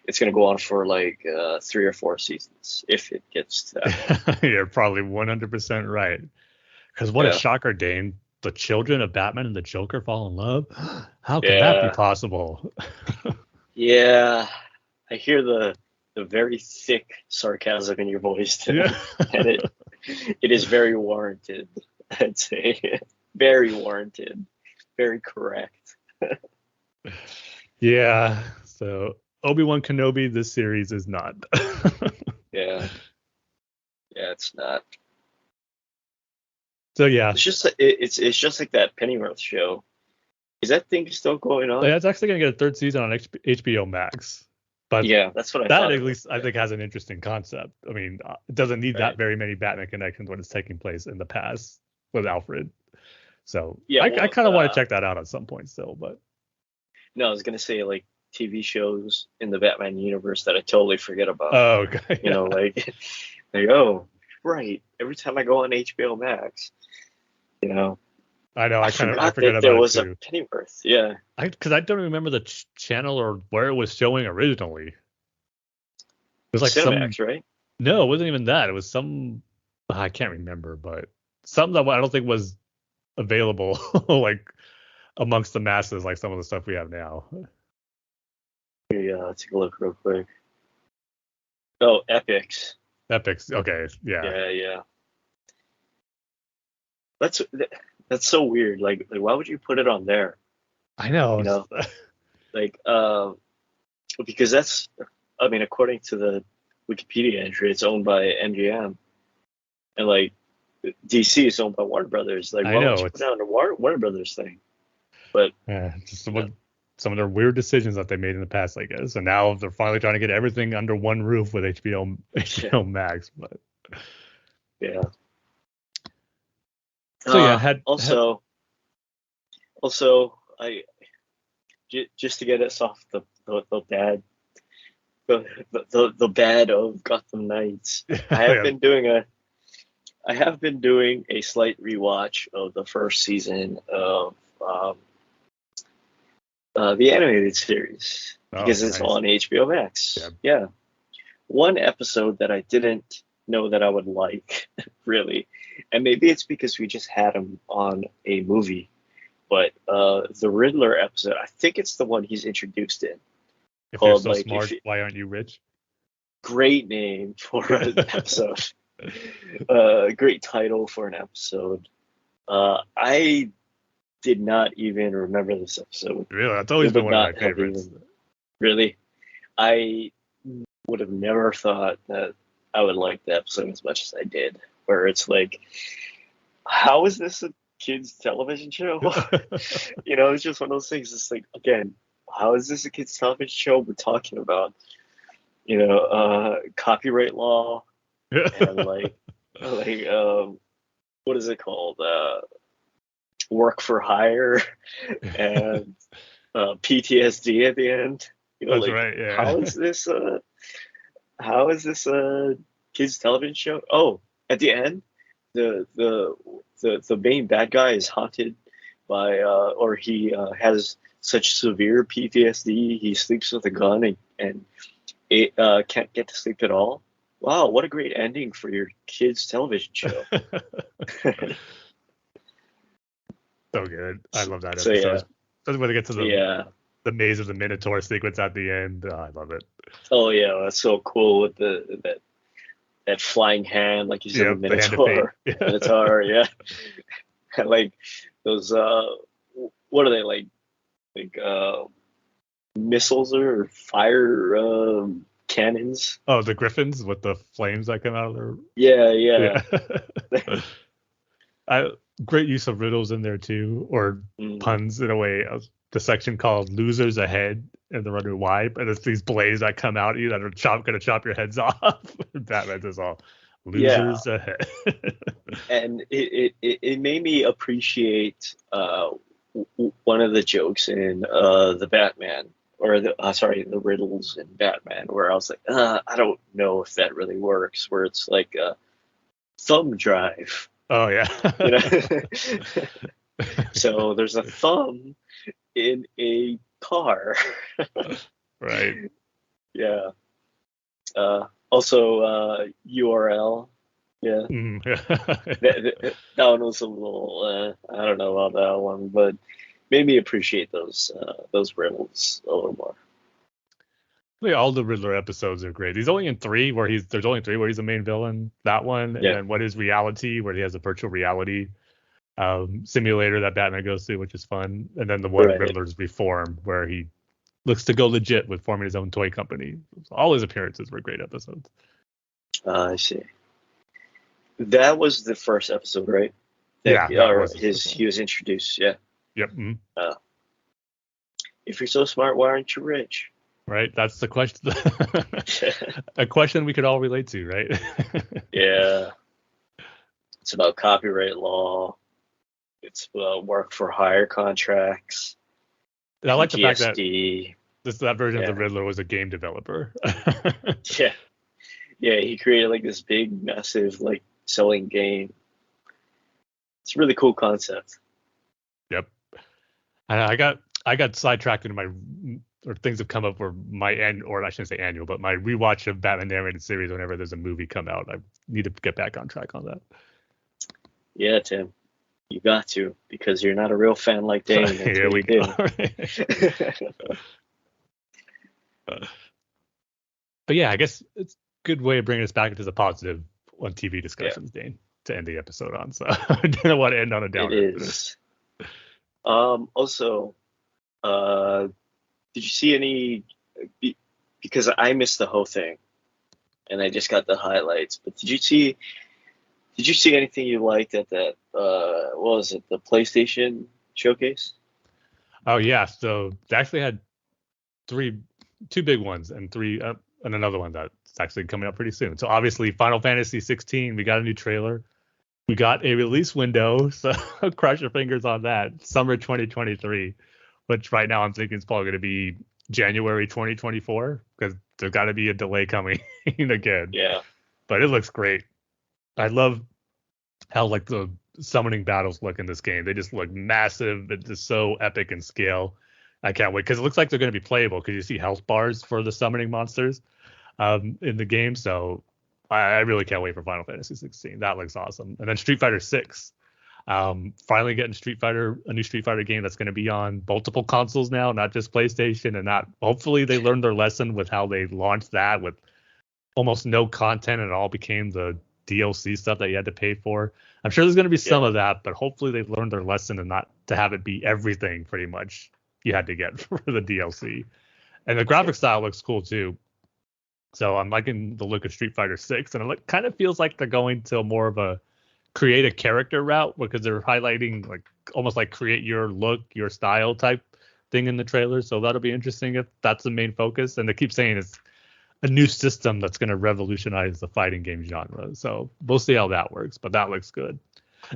it's going to go on for like 3 or 4 seasons if it gets to that. You're probably 100% right. Because what a shocker, Dane. The children of Batman and the Joker fall in love? How can that be possible? Yeah, I hear the very thick sarcasm in your voice, Tim, Yeah. and it is very warranted. I'd say very warranted, very correct. Yeah. So Obi-Wan Kenobi, this series is not. Yeah, yeah, it's not. So yeah, It's just like that Pennyworth show. Is that thing still going on? it's actually gonna get a third season on HBO Max, but Yeah, that's what I that thought. at It was. least I think has an interesting concept. I mean, it doesn't need that Right. very many Batman connections when it's taking place in the past with Alfred. So Yeah, I well, kind of want to check that out at some point still, but no, I was gonna say like TV shows in the Batman universe that I totally forget about. oh, okay, You know, like oh, right. Every time I go on HBO Max, you know, I know I I forgot forget that there about it was a too. Pennyworth. Yeah, Because I don't remember the channel or where it was showing originally. It was like some Cinemax, right? no, it wasn't even that. It was some I can't remember, but something that I don't think was available like amongst the masses like some of the stuff we have now. Yeah, let's take a look real quick. Oh, Epics. Epics, okay, yeah, Yeah, yeah. That's that's so weird. Like why would you put it on there? I know. You know, like because that's, I mean, according to the Wikipedia entry, it's owned by MGM, and like DC is owned by Warner Brothers. Like, I why would know you put it's it on the Warner Brothers thing? But just yeah, some of their weird decisions that they made in the past, I guess. And now they're finally trying to get everything under one roof with HBO yeah, HBO Max. But yeah. so yeah, had Also, I just to get us off the bad the bad of Gotham Knights. yeah, I have been doing a slight rewatch of the first season of the animated series oh because it's nice, on HBO yeah. Max. Yeah, one episode that I didn't know that I would like, really, and maybe it's because we just had him on a movie. But the Riddler episode, I think it's the one he's introduced in, If you're called so like smart, why aren't you rich? great name for an episode, great title for an episode. I did not even remember this episode. Really, that's It always been would one of my not have favorites. even really. I would have never thought that I would like the episode as much as I did. Where it's like, how is this a kids television show? You know, it's just one of those things. It's like, again, how is this a kids television show? We're talking about, you know, copyright law and like what is it called? Work for hire and PTSD at the end. You know, That's like right. Yeah. how is this a kids television show? Oh, at the end, the main bad guy is haunted by or he has such severe PTSD he sleeps with a gun and it can't get to sleep at all. Wow, what a great ending for your kids television show. So good. I love that So yeah, episode. Especially when they get to yeah. the maze of the Minotaur sequence at the end. Oh, I love it. Oh yeah, that's so cool with that flying hand, like you said, the Yep, the hand of fate. Minotaur, yeah. And like those what are they like missiles or fire cannons? Oh, the griffins with the flames that come out of their Yeah, yeah. yeah. Great use of riddles in there too, or Mm. puns in a way. The section called "Losers Ahead," and they're wondering why, and it's these blades that come out at you that are gonna chop your heads off. Batman does all Yeah, losers ahead. and it made me appreciate one of the jokes in the Batman or the sorry the riddles in Batman where I was like I don't know if that really works where it's like a thumb drive, Oh yeah. you know. So there's a thumb in a car. Right. Yeah. Also URL. Yeah. Mm. That one was a little I don't know about that one, but made me appreciate those riddles a little more. all the Riddler episodes are great. He's only in three where there's only three where he's the main villain. That one, and then What Is Reality, where he has a virtual reality simulator that Batman goes through, which is fun. And then the one Riddler's Reform, where he looks to go legit with forming his own toy company. All his appearances were great episodes. I see. That was the first episode, right? He was introduced. Yeah. Yep. Mm-hmm. If you're so smart, why aren't you rich? Right. That's the question. A question we could all relate to, right? Yeah. It's about copyright law. It's about work for hire contracts. And I like the fact that that version of the Riddler was a game developer. Yeah, he created like this big, massive, like selling game. It's a really cool concept. Yep. And I got sidetracked into or things have come up where or I shouldn't say annual, but my rewatch of Batman the Animated Series whenever there's a movie come out. I need to get back on track on that. Yeah, Tim. You got to, because you're not a real fan like Dane. Here we go. But yeah, I guess it's a good way of bringing us back into the positive on TV discussions, Dane, to end the episode on. So I didn't want to end on a downer. It is. Also, did you see any? Because I missed the whole thing, and I just got the highlights. But did you see anything you liked at that? What was it? The PlayStation showcase? Oh yeah, so they actually had two big ones and and another one that's actually coming up pretty soon. So obviously Final Fantasy 16, we got a new trailer. We got a release window, so cross your fingers on that. Summer 2023, which right now I'm thinking is probably going to be January 2024 because there's got to be a delay coming again. Yeah. But it looks great. I love how like the summoning battles look in this game. They just look massive. It's just so epic in scale. I can't wait because it looks like they're going to be playable because you see health bars for the summoning monsters in the game. So I really can't wait for Final Fantasy 16. That looks awesome. And then Street Fighter 6. Finally getting a new Street Fighter game that's going to be on multiple consoles now, not just PlayStation. And hopefully they learned their lesson with how they launched that with almost no content and it all became the DLC stuff that you had to pay for. I'm sure there's going to be some of that, but hopefully they've learned their lesson and not to have it be everything pretty much you had to get for the DLC. And the graphic style looks cool too. So I'm liking the look of Street Fighter 6, and it kind of feels like they're going to more of a create a character route because they're highlighting like almost like create your look, your style type thing in the trailer. So that'll be interesting if that's the main focus. And they keep saying it's a new system that's going to revolutionize the fighting game genre. So we'll see how that works, but that looks good.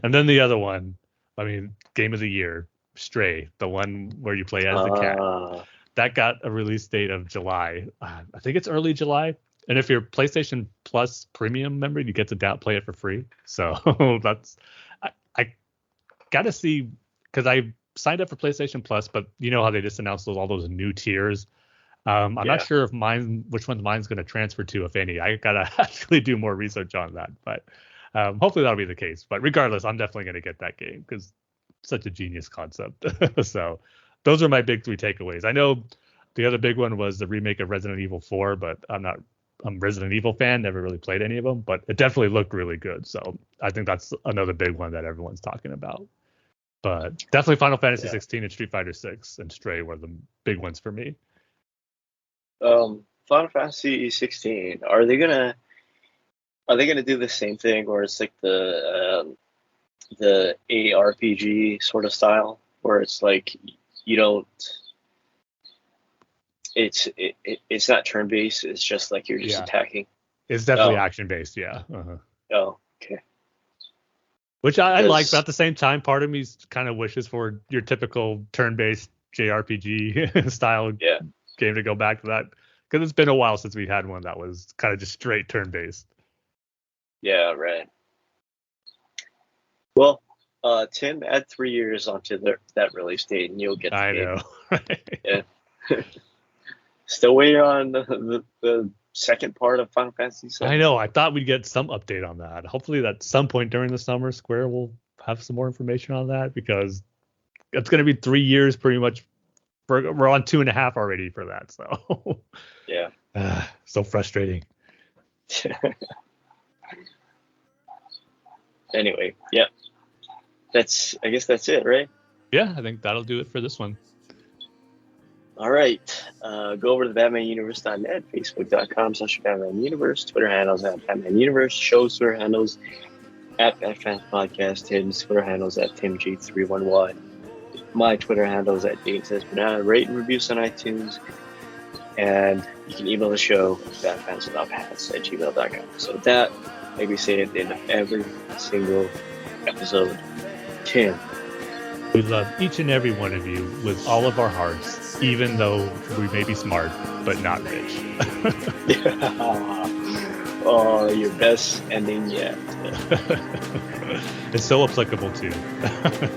And then the other one, I mean, game of the year, Stray, the one where you play as the cat. That got a release date of July. I think it's early July. And if you're PlayStation Plus Premium member, you get to play it for free. So that's, I got to see, because I signed up for PlayStation Plus, but you know how they just announced all those new tiers. I'm not sure if which one mine's going to transfer to, if any. I got to actually do more research on that. But hopefully that'll be the case. But regardless, I'm definitely going to get that game because such a genius concept. So those are my big three takeaways. I know the other big one was the remake of Resident Evil 4, but I'm a Resident Evil fan, never really played any of them, but it definitely looked really good. So I think that's another big one that everyone's talking about. But definitely Final Fantasy 16 and Street Fighter 6 and Stray were the big ones for me. Final Fantasy 16, are they gonna do the same thing where it's like the ARPG sort of style where it's like you don't, it's not turn based, it's just like you're just attacking? It's definitely action based. Oh, okay. Which I like, but at the same time part of me kind of wishes for your typical turn based JRPG style game to go back to that, because it's been a while since we had one that was kind of just straight turn based. Yeah, right. Well, Tim, add 3 years onto that release date, and you'll get the game. I know. Yeah. Still waiting on the second part of Final Fantasy 7. I know. I thought we'd get some update on that. Hopefully, at some point during the summer, Square will have some more information on that, because it's going to be 3 years pretty much we're on 2.5 already for that. So Yeah. so frustrating. Anyway, yeah. I guess that's it, right? Yeah, I think that'll do it for this one. All right. Go over to the BatmanUniverse.net, Facebook.com/BatmanUniverse, Twitter handles at BatmanUniverse, show's Twitter handles at Bat-Fans Podcast, Tim's Twitter handles at TimG311. My Twitter handles at Dane Says Banana. Rate and reviews on iTunes. And you can email the show batfanswithoutpants@gmail.com. So with that, like we say at the end of every single episode, Tim. We love each and every one of you with all of our hearts, even though we may be smart, but not rich. Oh, your best ending yet. It's so applicable too.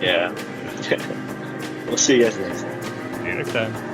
Yeah. We'll see you guys next time. See you next time.